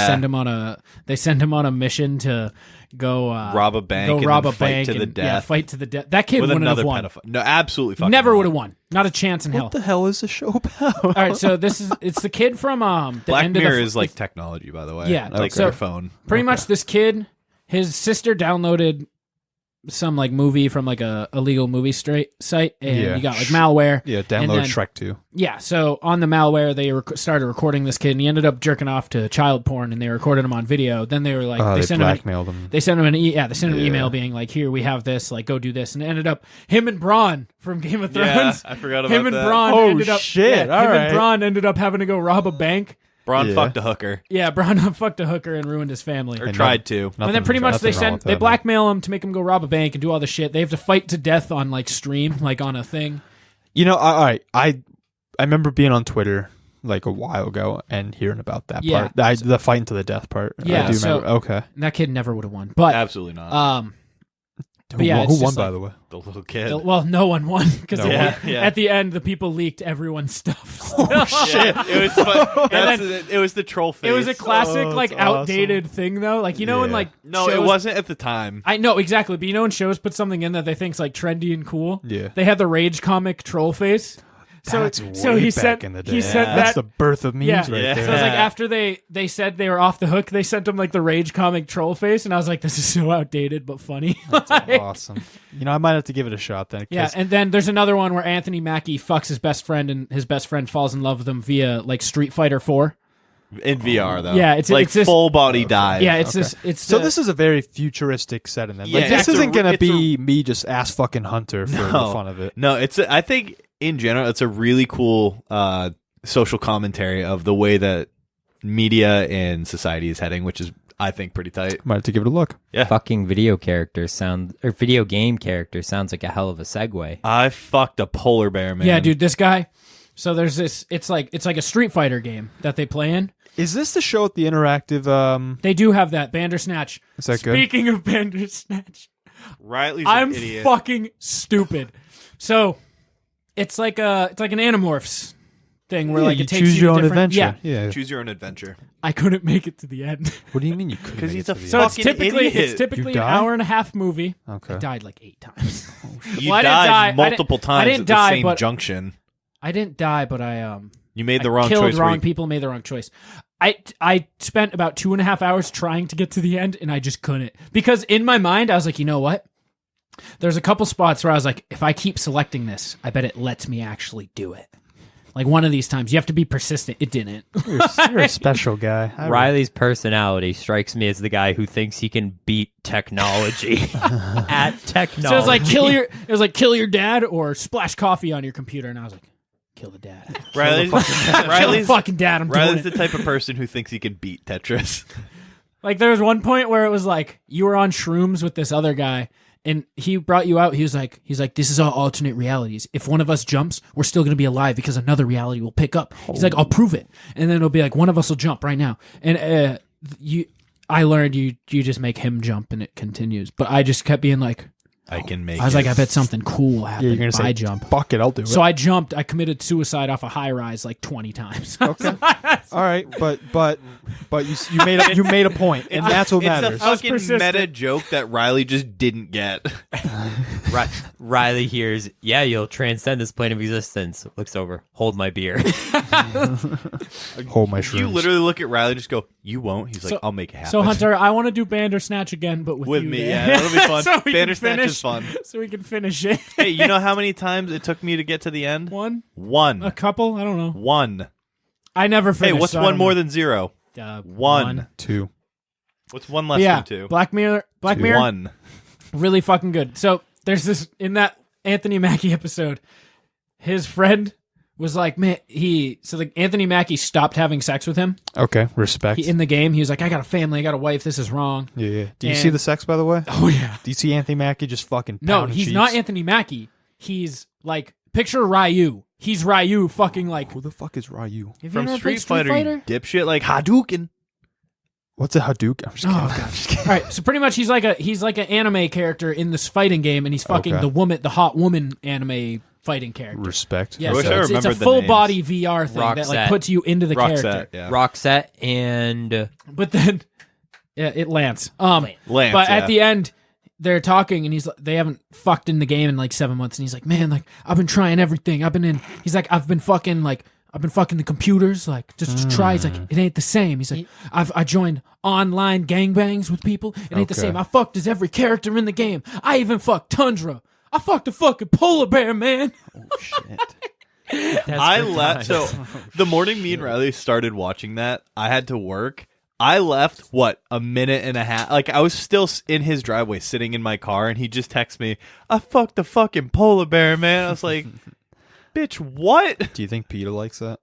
they send him on a mission to go Rob a bank and rob then a fight bank to the and, death. Yeah, fight to the death. That kid With wouldn't another have won. pedophile. No, absolutely fucking Never not. would have won. Not a chance in hell. What the hell is the show about? All right, so it's the kid from the Black end of Mirror the, is like technology, by the way. Yeah, like so your phone. pretty much this kid, his sister downloaded some movie from a illegal movie site, and Yeah. you got malware. Yeah, And download then- Shrek 2. Yeah, so on the malware, they started recording this kid, and he ended up jerking off to child porn, and they recorded him on video. Then they were They sent him blackmailed him. they sent him they sent him an Yeah. email being here, we have this, go do this, and it ended up him and Bronn from Game of Yeah, Thrones. I forgot about him and that. Bronn Oh, ended up shit, him all right. and Bronn ended up having to go rob a bank. Braun Yeah. fucked a hooker. Yeah, Bronn fucked a hooker and ruined his family. Or tried to. And then pretty much they send blackmail him to make him go rob a bank and do all the shit. They have to fight to death on stream, on a thing. You know, all right. I remember being on Twitter a while ago and hearing about that Yeah. part. The fighting to the death part. Yeah, I do so- remember. Okay. And that kid never would have won. But Absolutely not. But yeah, it's who won, just by the way? the little kid. well, no one won because No one. Yeah. at the end the people leaked everyone's stuff. Shit. It was fun. It was the troll face. It was a classic Oh, it's outdated thing though. You know when Yeah. No, it shows- wasn't at the time. I know exactly, but when shows put something in that they think's trendy and cool. Yeah. They had the Rage comic troll face. That's so way he back sent in the day. he sent That's that the birth of memes Yeah. right Yeah. there. So it was after they said they were off the hook, they sent him the Rage comic troll face, and I was like, this is so outdated but funny. Awesome. You know, I might have to give it a shot then. 'cause- Yeah, and then there's another one where Anthony Mackie fucks his best friend, and his best friend falls in love with him via Street Fighter 4. In VR, though. Yeah, it's this- full body dive. Yeah, it's Okay. this. It's So this is a very futuristic setting then. Yeah, this it's a- isn't going to it's a- be me just ass fucking Hunter for the No. fun of it. No, I think in general, it's a really cool social commentary of the way that media and society is heading, which is, I think, pretty tight. Might have to give it a look. Fucking video game character sounds like a hell of a segue. I fucked a polar bear, man. Yeah, dude, this guy. So there's this. It's like a Street Fighter game that they play in. Is this the show with the interactive? They do have that Bandersnatch. Is that good? Speaking of Bandersnatch, Riley's I'm an idiot. fucking stupid. So it's like an Animorphs thing where Yeah, it you takes choose you your to own different- adventure. Yeah, Yeah. Choose your own adventure. I couldn't make it to the end. What do you mean you couldn't? 'Cause make he's it a to the So end? it's Fucking typically idiot. an You die? hour and a half movie. Okay. I died 8 times. You Well, I didn't die. died I didn't- multiple I times didn't at die, the same but- junction. I didn't die, but I You made the I wrong killed choice. where wrong you- people, made the wrong choice. I spent about 2.5 hours trying to get to the end, and I just couldn't. Because in my mind, I was like, you know what? There's a couple spots where I was like, if I keep selecting this, I bet it lets me actually do it. Like one of these times, you have to be persistent. It didn't. You're a special guy. Riley's personality strikes me as the guy who thinks he can beat technology at technology. So it was like kill your dad or splash coffee on your computer, and I was like, kill the dad. Riley's Kill the fucking dad. I'm doing Riley's it. the type of person who thinks he can beat Tetris. Like there was one point where it was like you were on shrooms with this other guy, and he brought you out. He was like, this is all alternate realities. If one of us jumps, we're still gonna be alive because another reality will pick up. He's like, I'll prove it, and then it'll be like one of us will jump right now. And I learned you just make him jump, and it continues. But I just kept being like, I can make. I was like, I bet something cool happened. You're gonna if say, I jump. Fuck it, I'll do it. So I jumped. I committed suicide off a high rise like 20 times. Okay. All right, but you made a point, and that's what matters. It's a fucking meta joke that Riley just didn't get. Riley hears, yeah, you'll transcend this plane of existence. Looks over, hold my beer. Hold my shrooms. You literally look at Riley and just go, you won't. He's like, I'll make it happen. So Hunter, I want to do Bandersnatch again, but with you, me, man. yeah, that'll be fun. So we can Bandersnatch finish- is fun. So we can finish it. Hey, you know how many times it took me to get to the end? One? One. A couple? I don't know. One. I never Hey, finished. what's so I one don't more know. than zero? One. 2. What's one less Yeah, than two? Black Mirror, One. really fucking good. So there's this in that Anthony Mackie episode. His friend was like, man, Anthony Mackie stopped having sex with him. Okay, respect. In the game, he was like, I got a family, I got a wife. This is wrong. yeah. Do you And- see the sex, by the way? Oh yeah. Do you see Anthony Mackie just fucking No, pounding he's cheeks? not Anthony Mackie. He's like picture Ryu. He's Ryu, fucking like. Who the fuck is Ryu? Have you From ever played Street Fighter, you dipshit, like Hadouken. What's a Hadouken? I'm just kidding. Oh god! All right, so pretty much he's like an anime character in this fighting game, and he's fucking Okay. the hot woman anime fighting character. Respect. Yeah, I wish so I it's a remembered the full names. body VR thing that like Roxette. puts you into the character. Roxette, yeah. Roxette and But then, yeah, it lands. Lance, But yeah. at the end, they're talking, and they haven't fucked in the game in like 7 months, and he's like, man, like I've been trying everything. He's like, I've been fucking the computers, like just to try. He's like, it ain't the same. He's like, I joined online gangbangs with people. It ain't the Okay. same. I fucked as every character in the game. I even fucked Tundra. I fucked a fucking polar bear, man. Oh shit. I left. So the morning me and Riley started watching that, I had to work. I left, a minute and a half? Like, I was still in his driveway sitting in my car, and he just texted me, I fucked a fucking polar bear, man. I was like, bitch, what? Do you think Peter likes that?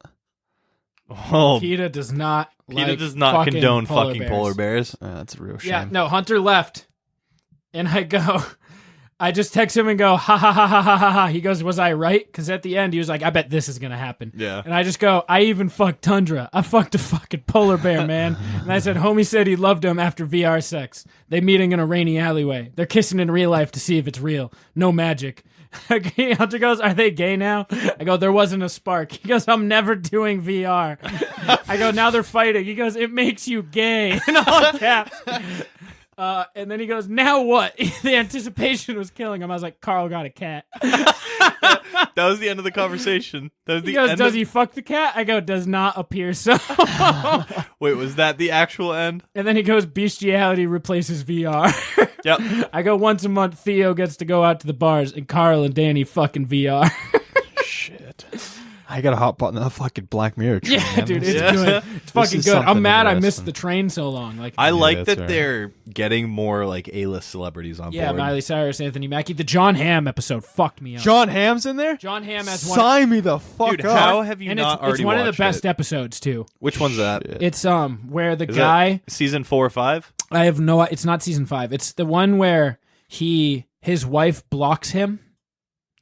Oh, PETA does not. PETA does not condone fucking polar bears. That's a real shame. Yeah, no, Hunter left. And I just text him and go, ha ha ha ha ha ha ha. He goes, was I right? Because at the end, he was like, I bet this is going to happen. Yeah. And I just go, I even fucked Tundra. I fucked a fucking polar bear, man. And I said, homie said he loved him after VR sex. They meeting in a rainy alleyway. They're kissing in real life to see if it's real. No magic. Hunter goes, are they gay now? I go, there wasn't a spark. He goes, I'm never doing VR. I go, now they're fighting. He goes, it makes you gay. In all caps. And then he goes, now what? The anticipation was killing him. I was like, Carl got a cat. That was the end of the conversation. That was the He goes, end does of- he fuck the cat? I go, does not appear so. Wait, was that the actual end? And then he goes, bestiality replaces VR. Yep. I go, once a month, Theo gets to go out to the bars, and Carl and Danny fucking VR. Shit. I got a hot button on the fucking Black Mirror train, Yeah, man. dude, it's Yeah. good. It's fucking is good. I'm something mad I interesting. missed the train so long. Like, I like that's that right. they're getting more like A-list celebrities on yeah, board. Miley Cyrus, Anthony Mackie. The John Hamm episode fucked me up. John Hamm's in there? John Hamm has one. Sign me the fuck Dude, up. how have you And not it's already one of the watched best it? episodes too. Which one's that? Shit. It's where the Is guy that season 4 or 5? I have no. It's not season 5. It's the one where his wife blocks him.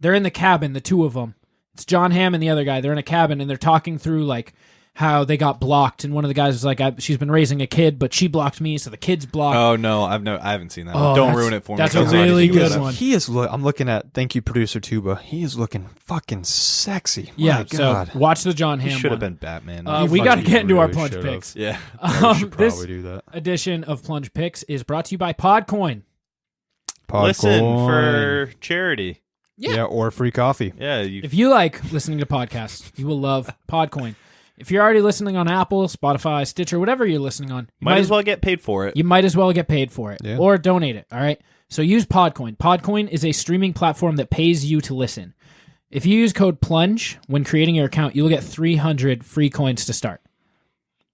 They're in the cabin, the two of them. It's John Hamm and the other guy. They're in a cabin and they're talking through like how they got blocked. And one of the guys was like, she's been raising a kid, but she blocked me, so the kid's blocked. Oh no, I haven't seen that. Oh, Don't that's- ruin it for me. that's a because I really need to good see one. He is. I'm looking at. Thank you, producer Tuba. He is looking fucking sexy. yeah. My So God. watch the John He Hamm should have one. been Batman. We got to fucking get into our really plunge should've. picks. yeah. Yeah, we should This probably do that. edition of Plunge Picks is brought to you by Podcoin. Listen Podcoin. for charity. Yeah, or free coffee. Yeah, you If you like listening to podcasts, you will love Podcoin. If you're already listening on Apple, Spotify, Stitcher, whatever you're listening on, you might as well get paid for it. You might as well get paid for it Yeah. or donate it. All right. So use Podcoin. Podcoin is a streaming platform that pays you to listen. If you use code PLUNGE when creating your account, you'll get 300 free coins to start.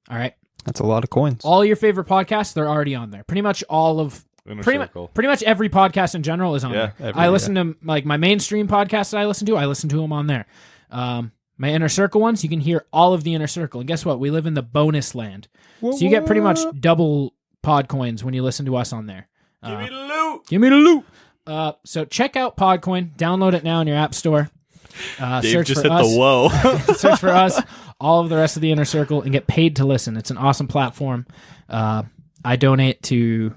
All right. That's a lot of coins. All your favorite podcasts, they're already on there. Pretty much all of pretty much every podcast in general is on there. I listen to like my mainstream podcasts that I listen to them on there. My Inner Circle ones, you can hear all of the Inner Circle. And guess what? We live in the bonus land. So you get pretty much double pod coins when you listen to us on there. Give me the loot. Give me the loot. So check out Podcoin. Download it now in your app store. Dave Search just for hit us. the whoa. Search for us, all of the rest of the Inner Circle, and get paid to listen. It's an awesome platform. I donate to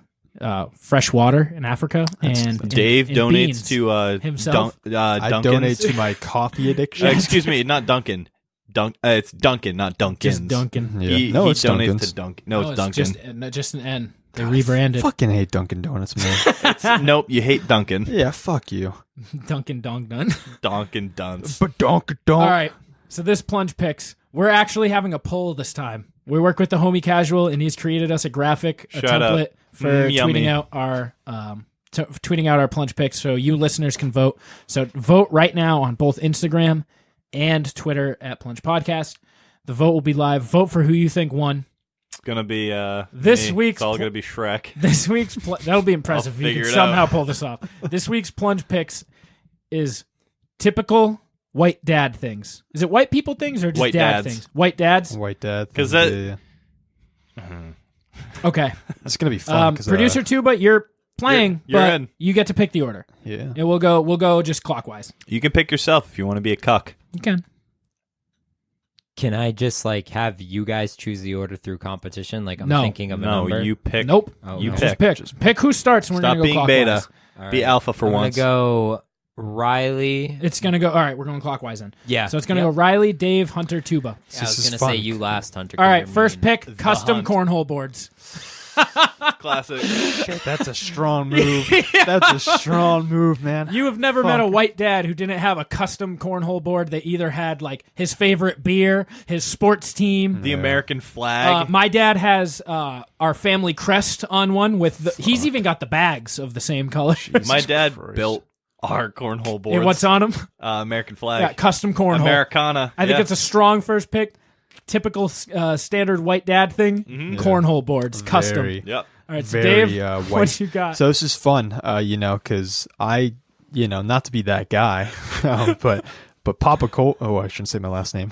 fresh water in Africa, and Dave and donates beans to himself. I Duncan's. donate to my coffee addiction. Excuse me, not Duncan. It's Duncan, not Duncan's. Just Duncan. Yeah. He it's donates Duncan's. to Duncan. No, it's Duncan. Just an N. They rebranded. Fucking hate Dunkin' Donuts, man. Nope, you hate Duncan. Yeah, fuck you. Duncan Dong Dun. Duncan Dunce. But Dunkin' Donuts. All right. So this plunge picks. We're actually having a poll this time. We work with the Homie Casual, and he's created us a graphic, a Shut template up. for Yummy. tweeting out our plunge picks, so you listeners can vote. So vote right now on both Instagram and Twitter at Plunge Podcast. The vote will be live. Vote for who you think won. It's gonna be This me. week's It's all gonna be Shrek. This week's that'll be impressive if you figure can it somehow out. pull this off. This week's plunge picks is typical white dad things. Is it white people things or just White dad dads. things? White dads. White dad. 'Cause thing, that- yeah. Okay. It's gonna be fun. 'Cause, Producer Tuba, you're playing, You're but in. you get to pick the order. Yeah. And we'll go just clockwise. You can pick yourself if you want to be a cuck. You can. Can I just like have you guys choose the order through competition? Like I'm No. thinking of a No, number. you pick. Nope. Oh, you no. pick. Just pick who starts, and we're Stop gonna go being clockwise. beta. All Be right. alpha for I'm once. gonna go Riley. It's gonna go. All right, we're going clockwise then. Yeah. So it's gonna Yep. go Riley, Dave, Hunter, Tuba. I This was is gonna fun. say you last, Hunter. All 'cause right, you're first mean. pick: custom Hunt. cornhole boards. Classic. That's a strong move. That's a strong move, man. You have never met a Fuck. white dad who didn't have a custom cornhole board that either had like his favorite beer, his sports team. The American flag. My dad has our family crest on one with he's even got the bags of the same color. My dad Christ. built our cornhole boards. And what's on them? American flag. Yeah, custom cornhole. Americana. I think Yeah. it's a strong first pick. Typical standard white dad thing. Cornhole boards, custom. Very, Yep. All right, so very Dave, white. what you got? So this is fun, because I, not to be that guy, but Papa Cole. Oh, I shouldn't say my last name.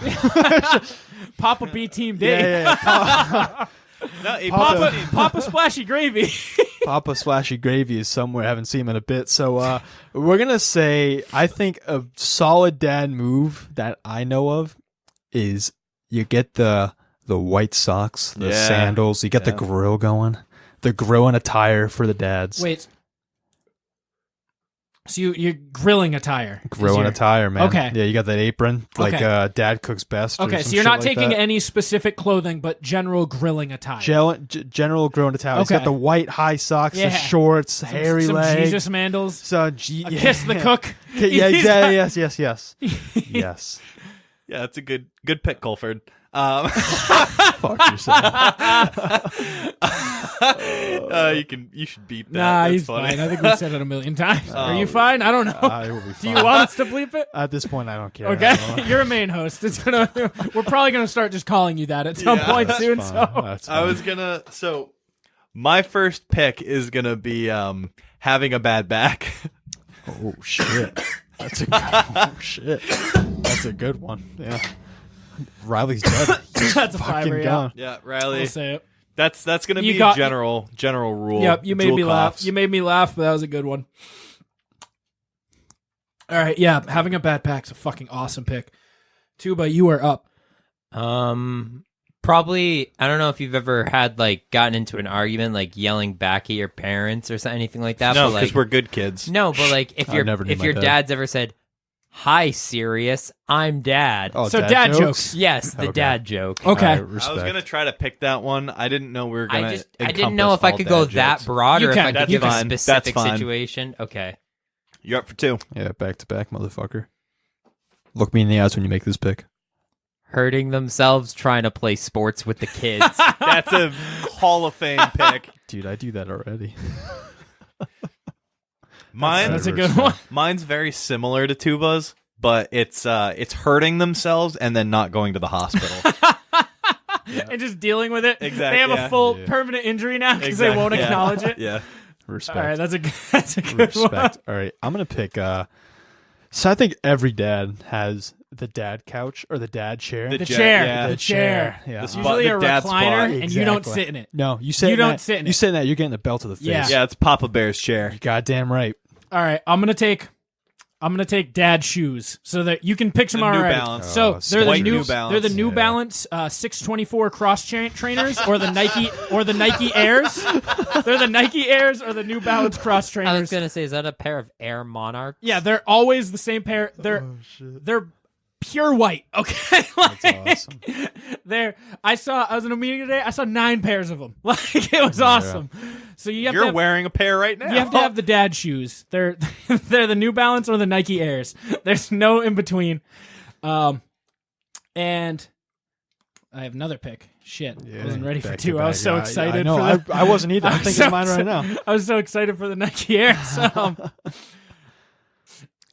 Papa B Team Dave. yeah. No, hey, Papa- Papa Splashy Gravy. Papa Splashy Gravy is somewhere. I haven't seen him in a bit. So we're gonna say I think a solid dad move that I know of is you get the white socks, the Yeah. sandals, you get the grill going. The grill and attire for the dads. Wait. So you're grilling attire. Grill and Is your- attire, man. Okay. Yeah, you got that apron, like Okay. Dad Cooks Best. or Okay, some so you're shit not like taking that. any specific clothing, but general grilling attire. General grill and attire. He's got Okay. the white high socks, Yeah. the shorts, hairy some legs. Jesus mandals. So A kiss the cook. Yeah, He's yeah, got- yes, yes. Yeah, that's a good pick, Colford. Fuck yourself. You should beep that. Nah, That's he's funny. fine. I think we said it a million times. Are you fine? I don't know. I will be Do fine. you want us to bleep it? At this point, I don't care. Okay, you're a main host. It's gonna. We're probably gonna start just calling you that at some Yeah, point that's soon. Fine. So That's I fine. was gonna. So, my first pick is gonna be having a bad back. Oh shit. That's a good, oh shit. That's a good one. Yeah. Riley's dead. He's that's a fucking fiver. Yeah, gone. Yeah, I'll Riley. say it. That's gonna You be got- general rule. Yep, you made Dual me laugh. coughs. You made me laugh, but that was a good one. All right, yeah, having a bad pack's a fucking awesome pick. Tuba, you are up. Probably. I don't know if you've ever had like gotten into an argument, like yelling back at your parents or anything like that. No, but, because like, we're good kids. no, but like if I your never knew if my your dad. dad's ever said, "Hi, Sirius, I'm Dad." Oh, So dad jokes. Yes, the Okay. dad joke. Okay. All right, I was respect. gonna try to pick that one. I didn't know we were gonna. I didn't know if I could go that broad You or if can. I could That's give a fine. That's specific fine. situation. Okay. You're up for two. Yeah, back to back, motherfucker. Look me in the eyes when you make this pick. Hurting themselves trying to play sports with the kids. That's a Hall of Fame pick. Dude, I do that already. Mine. That's a good one. Mine's very similar to Tuba's, but it's hurting themselves and then not going to the hospital. And just dealing with it. Exactly, They have yeah. a full permanent injury now because they won't acknowledge it. Yeah. Respect. All right, that's a good one. Respect. All right, I'm gonna pick. So I think every dad has the dad couch or the dad chair. The jet, chair. yeah. The chair. Yeah. The It's spot- usually the a dad recliner, spot. and you don't Exactly. sit in it. No, you sit. You in don't that, sit in You it. sit in that. You're getting the belt to the face. Yeah. Yeah, it's Papa Bear's chair. Goddamn right. All right, I'm gonna take dad shoes so that you can picture The them New already. Balance. So Oh, they're the white new, New Balance. they're the New Yeah. Balance 624 cross trainers or the Nike Airs. They're the Nike Airs or the New Balance cross I was trainers. gonna say, is that a pair of Air Monarchs? Yeah, they're always the same pair. They're pure white. Okay, like, That's awesome. I was in a meeting today. I saw 9 pairs of them. Like it was awesome. So you have to You're have, wearing a pair right now. you have to have the dad shoes. They're the New Balance or the Nike Airs. There's no in between. And I have another pick. Shit, I wasn't ready for Back 2. to I was back. so Yeah, excited. I know. for the, I wasn't either. I'm I'm thinking so of mine right now. I was so excited for the Nike Airs.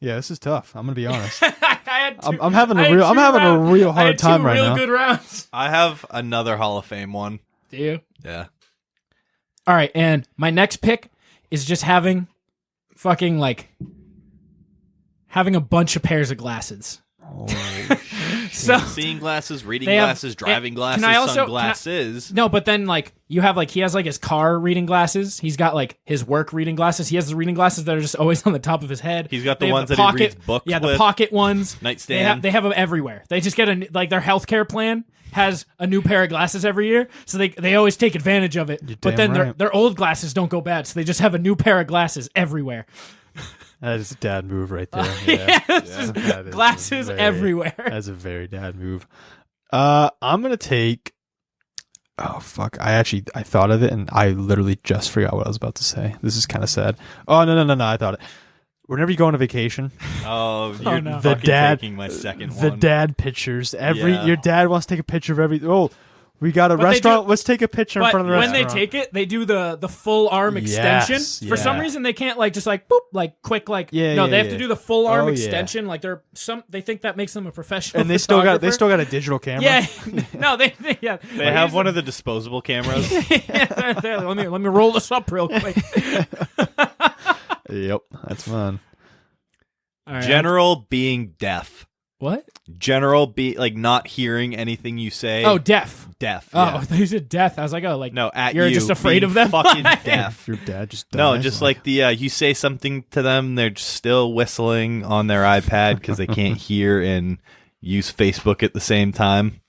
Yeah, this is tough. I'm gonna be honest. I had two, I'm having I a had real. two I'm having a rounds. real I had hard two time right real now. good rounds. I have another Hall of Fame one. Do you? Yeah. All right, and my next pick is just having fucking like having a bunch of pairs of glasses. So Seeing glasses, reading They have- glasses, driving can glasses, I also- sunglasses. no, but then like you have like he has like his car reading glasses. He's got like his work reading glasses. He has the reading glasses that are just always on the top of his head. He's got the They have ones that he reads books Yeah, the with. pocket ones. Nightstand. They have them everywhere. They just get like their healthcare plan has a new pair of glasses every year, so they always take advantage of it. But damn then right. their old glasses don't go bad, so they just have a new pair of glasses everywhere. That is a dad move right there. Yeah. That is Glasses very- everywhere. That's a very dad move. I'm gonna take. Oh fuck! I thought of it and I literally just forgot what I was about to say. This is kind of sad. Oh no! I thought it. Whenever you go on a vacation, Oh, you're no. The fucking dad- taking my second the one. dad pictures. Yeah. Your dad wants to take a picture of every. Oh, we got a But they restaurant. do- Let's take a picture in But front of the when restaurant. they take it, they do the full arm extension. Yes, For some yeah. reason, they can't like just like boop, like quick, like Yeah, no. yeah, They have yeah. to do the full arm Oh, yeah. extension. Like they think that makes them a professional. and they still got photographer. a digital camera. Yeah, no, they yeah. They have one of the disposable cameras. Yeah, there, let me roll this up real quick. Yep, that's mine. All right. General being deaf. What? General be like not hearing anything you say. Oh, deaf. deaf. Oh, yeah. they said death. I was like, oh, like No, at you're you, just afraid being of them. Fucking deaf. Your dad just No, dies, just like the you say something to them, they're just still whistling on their iPad because they can't hear and use Facebook at the same time.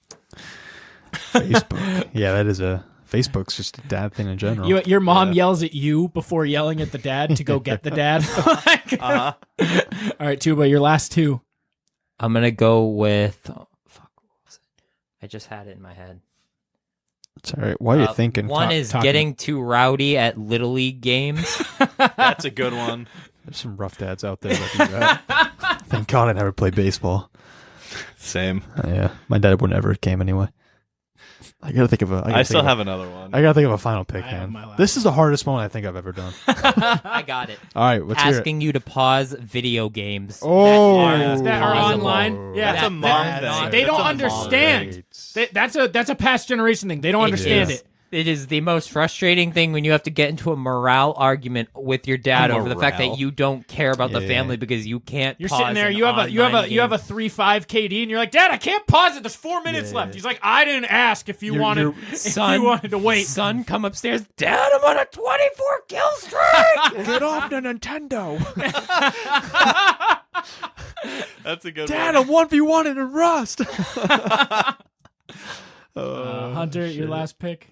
Facebook. Yeah, that is a Facebook's just a dad thing in general. your mom yells at you before yelling at the dad to go get the dad. Like- Uh-huh. All right, Tuba, your last two. I'm gonna go with. Oh, fuck, what was it? I just had it in my head. It's all right. What are you thinking? One is talking- getting too rowdy at Little League games. That's a good one. There's some rough dads out there that do that. Thank God I never played baseball. Same. Yeah, my dad would never came anyway. I gotta think of a. I still have another one. I gotta think of a final pick, I have man. my last This is the hardest one I think I've ever done. I got it. All right, let's hear it. Asking you to pause video games. Oh, that are pausable. online. Yeah, That's a mom thing. They That's don't a mom understand. thing. That's a past generation thing. They don't understand is. it. It is the most frustrating thing when you have to get into a morale argument with your dad over the fact morale. that you don't care about the Yeah. family because you can't. You're pause sitting there. an You have a online game. 3.5 KD, and you're like, Dad, I can't pause it. There's 4 minutes left. He's like, I didn't ask if you wanted to wait. Son, come upstairs. Dad, I'm on a 24 kill streak. Get off the Nintendo. That's a good Dad, one. I'm 1v1 in a Rust. Hunter, your last pick.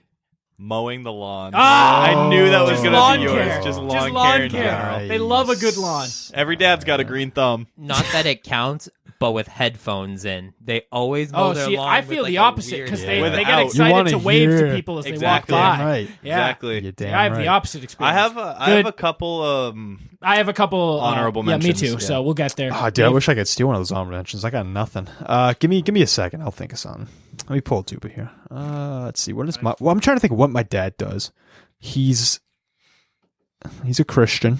Mowing the lawn. Ah! I knew that was Just going to lawn be yours. care. Just lawn Just care. lawn in care. general. They love a good lawn. Every dad's got a green thumb. Not that it counts, but with headphones in, they always mow Oh, their see, lawn. I with, feel like, the a opposite weird- because Yeah. they get Without- You excited wanna to wave to hear- people as Exactly. they walk by. Damn right. Yeah. Exactly. You're damn I have right. the opposite I experience. have a couple I have a couple honorable Yeah, me mentions. too. Yeah. So we'll get there. Oh, dude, I wish I could steal one of those honorable mentions. I got nothing. Give me a second. I'll think of something. Let me pull a tuba here. Let's see. What is my? Well, I'm trying to think of what my dad does. He's a Christian.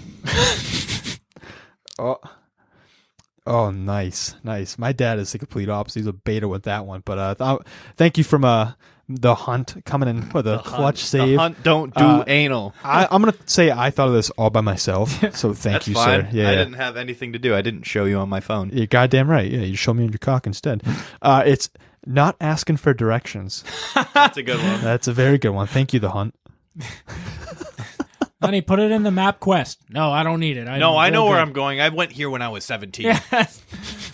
Oh, nice. My dad is the complete opposite. He's a beta with that one. But thank you from the hunt coming in with a clutch save. The hunt don't do anal. I'm gonna say I thought of this all by myself. So thank That's you, fine. sir. Yeah, I didn't have anything to do. I didn't show you on my phone. You're goddamn right. Yeah, you show me on your cock instead. It's not asking for directions. That's a good one. That's a very good one. Thank you, the hunt. Honey, put it in the map quest. No, I don't need it. I know where I'm going. I went here when I was 17. Yes.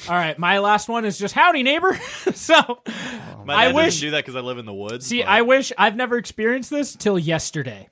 All right, my last one is just howdy, neighbor. So My dad doesn't do that because I live in the woods. See, but- I wish I've never experienced this till yesterday.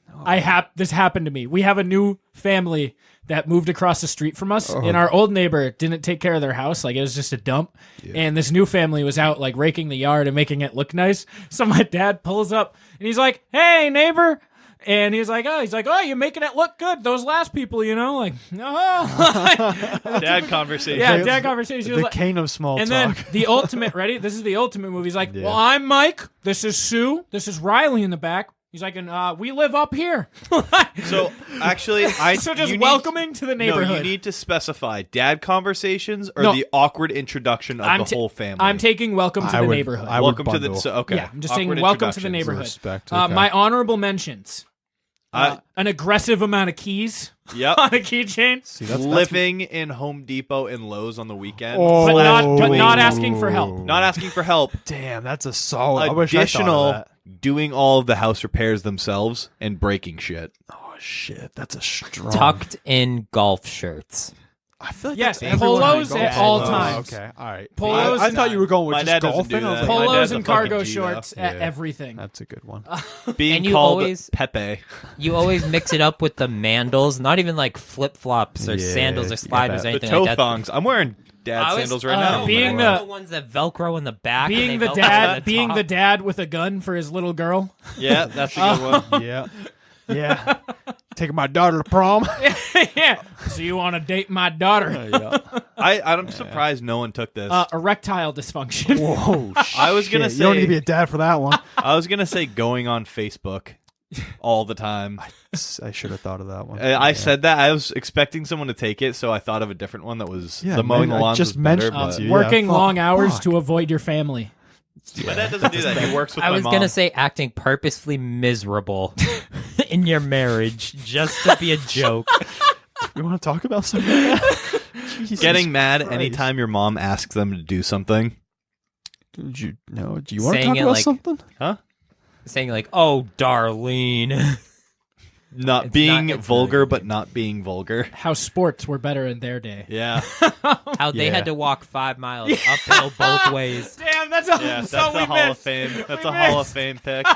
This happened to me. We have a new family that moved across the street from us, and our old neighbor didn't take care of their house. Like, it was just a dump. Yeah. And this new family was out, like, raking the yard and making it look nice. So my dad pulls up, and he's like, hey, neighbor. And he's like, oh, you're making it look good. Those last people, like, oh. Dad conversation. Yeah, dad conversation. The king of small talk. And then the ultimate, ready? This is the ultimate move. He's like, well, I'm Mike. This is Sue. This is Riley in the back. He's like, and we live up here. So actually, welcoming to the neighborhood. No, you need to specify dad conversations or the awkward introduction of the whole family. I'm taking welcome to the neighborhood. Welcome to the. So, okay. Yeah, I'm just awkward saying welcome to the neighborhood. Respect. Okay. My honorable mentions. An aggressive amount of keys Yep. on a keychain. See, living in Home Depot and Lowe's on the weekend. But not asking for help. Not asking for help. Damn, that's a solid. Additional, doing all of the house repairs themselves and breaking shit. Oh shit, that's a strong. Tucked in golf shirts. I feel like yes, that's polos everyone at all times. Okay, all right. Polos. I thought you were going with My just dad doesn't golfing. do I was that. like, My Polos dad's a and fucking cargo G, shorts though. at Yeah. everything. That's a good one. Being And you called always- Pepe. You always mix it up with the mandals, not even like flip flops or Yeah, sandals or sliders or The anything toe like that. thongs. I'm wearing dad sandals right now. being the ones that Velcro in the back, Being and the they Velcro dad, at being top. the dad with a gun for his little girl. Yeah, that's a good one. Yeah. Taking my daughter to prom. Yeah. So you want to date my daughter? I'm surprised no one took this. Erectile dysfunction. Whoa. I was gonna shit. You don't need say to be a dad for that one. I was gonna say going on Facebook all the time. I should have thought of that one. I said that. I was expecting someone to take it, so I thought of a different one that was the mowing the I lawns. just was better, mentioned but- it to you. Working Yeah, long hours fuck. to avoid your family. My dad doesn't do that. He works with I my was mom. gonna say acting purposefully miserable in your marriage just to be a joke. You want to talk about something like that? Jesus Getting mad Christ. anytime your mom asks them to do something. Do you want to Saying talk it about like- something? Huh? Saying like, "Oh, Darlene." Not It's being not- it's vulgar, really- but not being vulgar. How sports were better in their day. Yeah. How they Yeah. had to walk 5 miles uphill both ways. Damn, that's Yeah, that's a Hall of Fame. That's a Hall of Fame pick.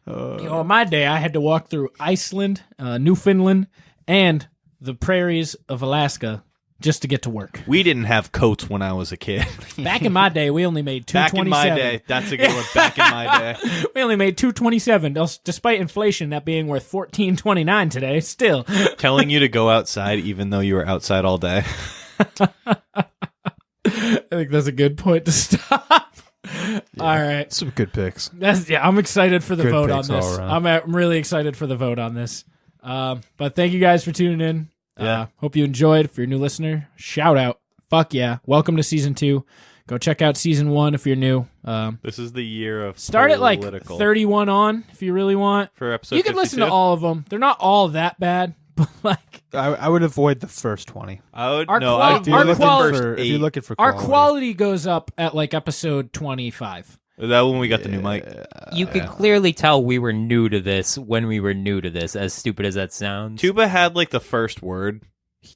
In my day, I had to walk through Iceland, Newfoundland, and the prairies of Alaska just to get to work. We didn't have coats when I was a kid. Back in my day, we only made Back in my 227. day. That's a good one. Back in my day. We only made 227. Despite inflation, that being worth 14.29 today, still. Telling you to go outside even though you were outside all day. I think that's a good point to stop. All right. Some good picks. I'm excited for the Good vote on picks this. all around. I'm really excited for the vote on this. But thank you guys for tuning in. Yeah. Hope you enjoyed. If you're a new listener, shout out. Fuck yeah. Welcome to season 2. Go check out season 1 if you're new. This is the year of Start at like political. 31 on if you really want. For episode You can listen to 52? all of them. They're not all that bad, but like I would avoid the first 20. I would Our no. qual- I our would do the quality- first If 8. you're looking for our quality. quality goes up at like episode 25. Is that when we got the new mic? You could clearly tell we were new to this when we were new to this, as stupid as that sounds. Tuba had like the first word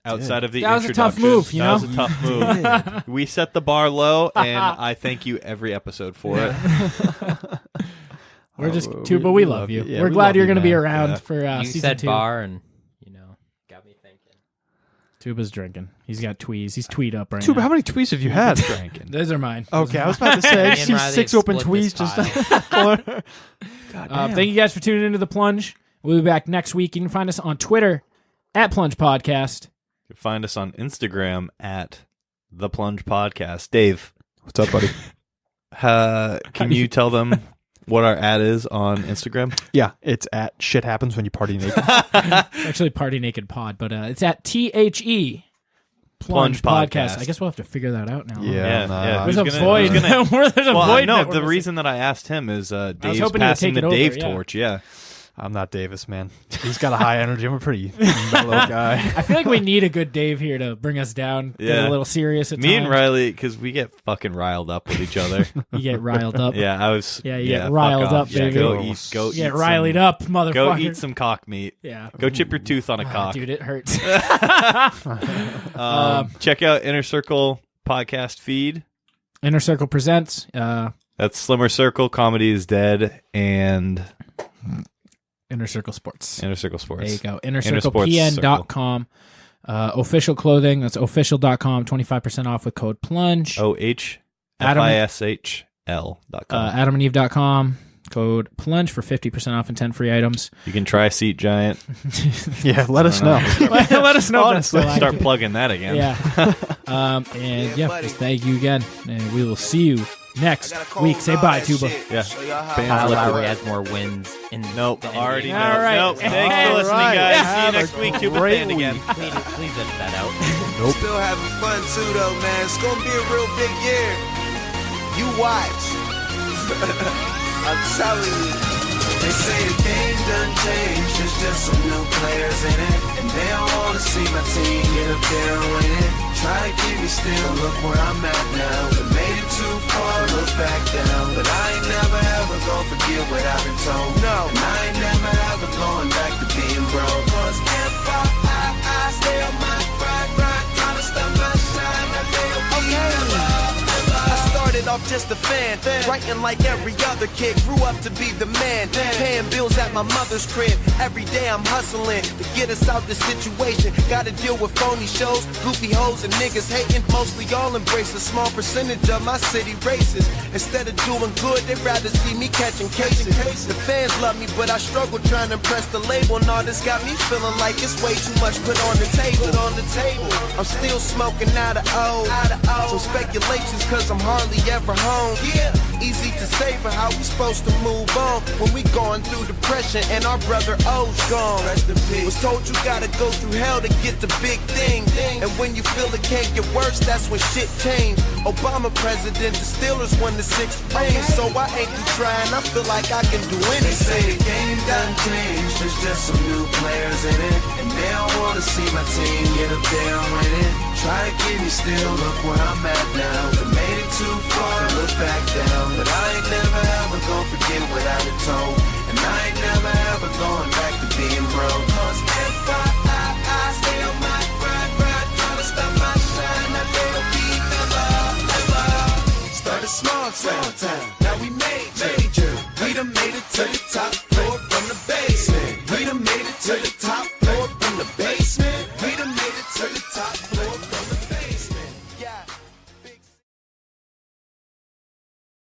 outside of the That was a tough introduction. move, you That know? was a tough move. We set the bar low, and I thank you every episode for it. We're just we- Tuba. we We love love you. you. Yeah, We're we glad love you're you, going to be man. around Yeah. for You season said 2. bar, and got me thinking. Tuba's drinking. He's got tweez. He's tweed up right Tuba, now. how many tweets have you had? Those are mine. Okay, I was about to say, I Me and see Riley 6 open split this tweets just corner. God damn. Thank you guys for tuning into The Plunge. We'll be back next week. You can find us on Twitter at Plunge Podcast. You can find us on Instagram at The Plunge Podcast. Dave, What's up, buddy? can you tell them what our ad is on Instagram? Yeah, it's at Shit Happens When You Party Naked. Actually, Party Naked Pod, but it's at THE Plunge podcast. I guess we'll have to figure that out now. Yeah. There's Who's a gonna- void. who's gonna- There's a Well, void. no, that we're the missing. reason that I asked him is Dave's hoping he would passing take the it over, Dave yeah. torch. Yeah. I'm not Davis, man. He's got a high energy. I'm a pretty mellow guy. I feel like we need a good Dave here to bring us down. Get Yeah. a little serious at Me and times. Riley, because we get fucking riled up with each other. You get riled up. Yeah, I was. Yeah, you get fuck riled off. up, Yeah, baby. Go You eat get riled up, motherfucker. Go eat some cock meat. Yeah. Go chip your tooth on a cock. Dude, it hurts. Check out Inner Circle podcast feed. Inner Circle presents. That's Slimmer Circle, Comedy is Dead, and Inner Circle Sports. Inner Circle Sports. There you go. Sports InnerCirclePN.com. Official clothing. That's official.com. 25% off with code PLUNGE. OHFISHL.com. AdamandEve.com. Code PLUNGE for 50% off and 10 free items. You can try Seat Giant. Yeah, let us know. Let us know. if that's still Start active. plugging that again. Yeah. And yeah, just thank you again. And we will see you next week. Say bye, Tuba. Yeah. Kyle Lowry has more wins. Nope. than Already NBA. know. All right. Nope. Thanks for All listening, right. guys. See you Have next a week. Tuba great Fan again. Please edit that out. Still having fun too, though, man. It's gonna be a real big year. You watch. I'm telling you. They say the game done changed. There's just some new players in it, and they all wanna see my team get up there and win it. Try to keep me still. Look where I'm at now. We made it too far. Look back down, but I ain't never ever gonna forget what I've been told. No, and I ain't never ever going back to being broke. 'Cause if I stay on my grind, trying to stop my shine, I feel I started off just a fan, writing like every other kid. Grew up to be the man, paying bills at my mother's crib. Every day I'm hustling to get us out the situation. Gotta deal with phony shows, goofy hoes, and niggas hating. Mostly all embrace a small percentage of my city races. Instead of doing good, they'd rather see me catching cases. The fans love me, but I struggle trying to impress the label. And all this got me feeling like it's way too much put on the table. I'm still smoking out of O. Some speculations, cause I'm hardly ever home. Yeah, easy to say, but how we supposed to move on when we going through depression and our brother O's gone? Was told you gotta go through hell to get the big thing, and when you feel it can't get worse, that's when shit changed. Obama president, the Steelers won the 6th ring, so I ain't through trying. I feel like I can do anything. They say the game done changed. There's just some new players in it, and they all wanna see my team get up there and win it. Try to keep me still. Look where I'm at now. We made it too far. Look back down, but I ain't never ever gonna forget what I've been told, and I ain't never ever going back to being broke. 'Cause if I stay on my grind, trying to stop my shine, I will be ever. Started small town, now we major. We done made it to the top floor from the basement. We done made it to the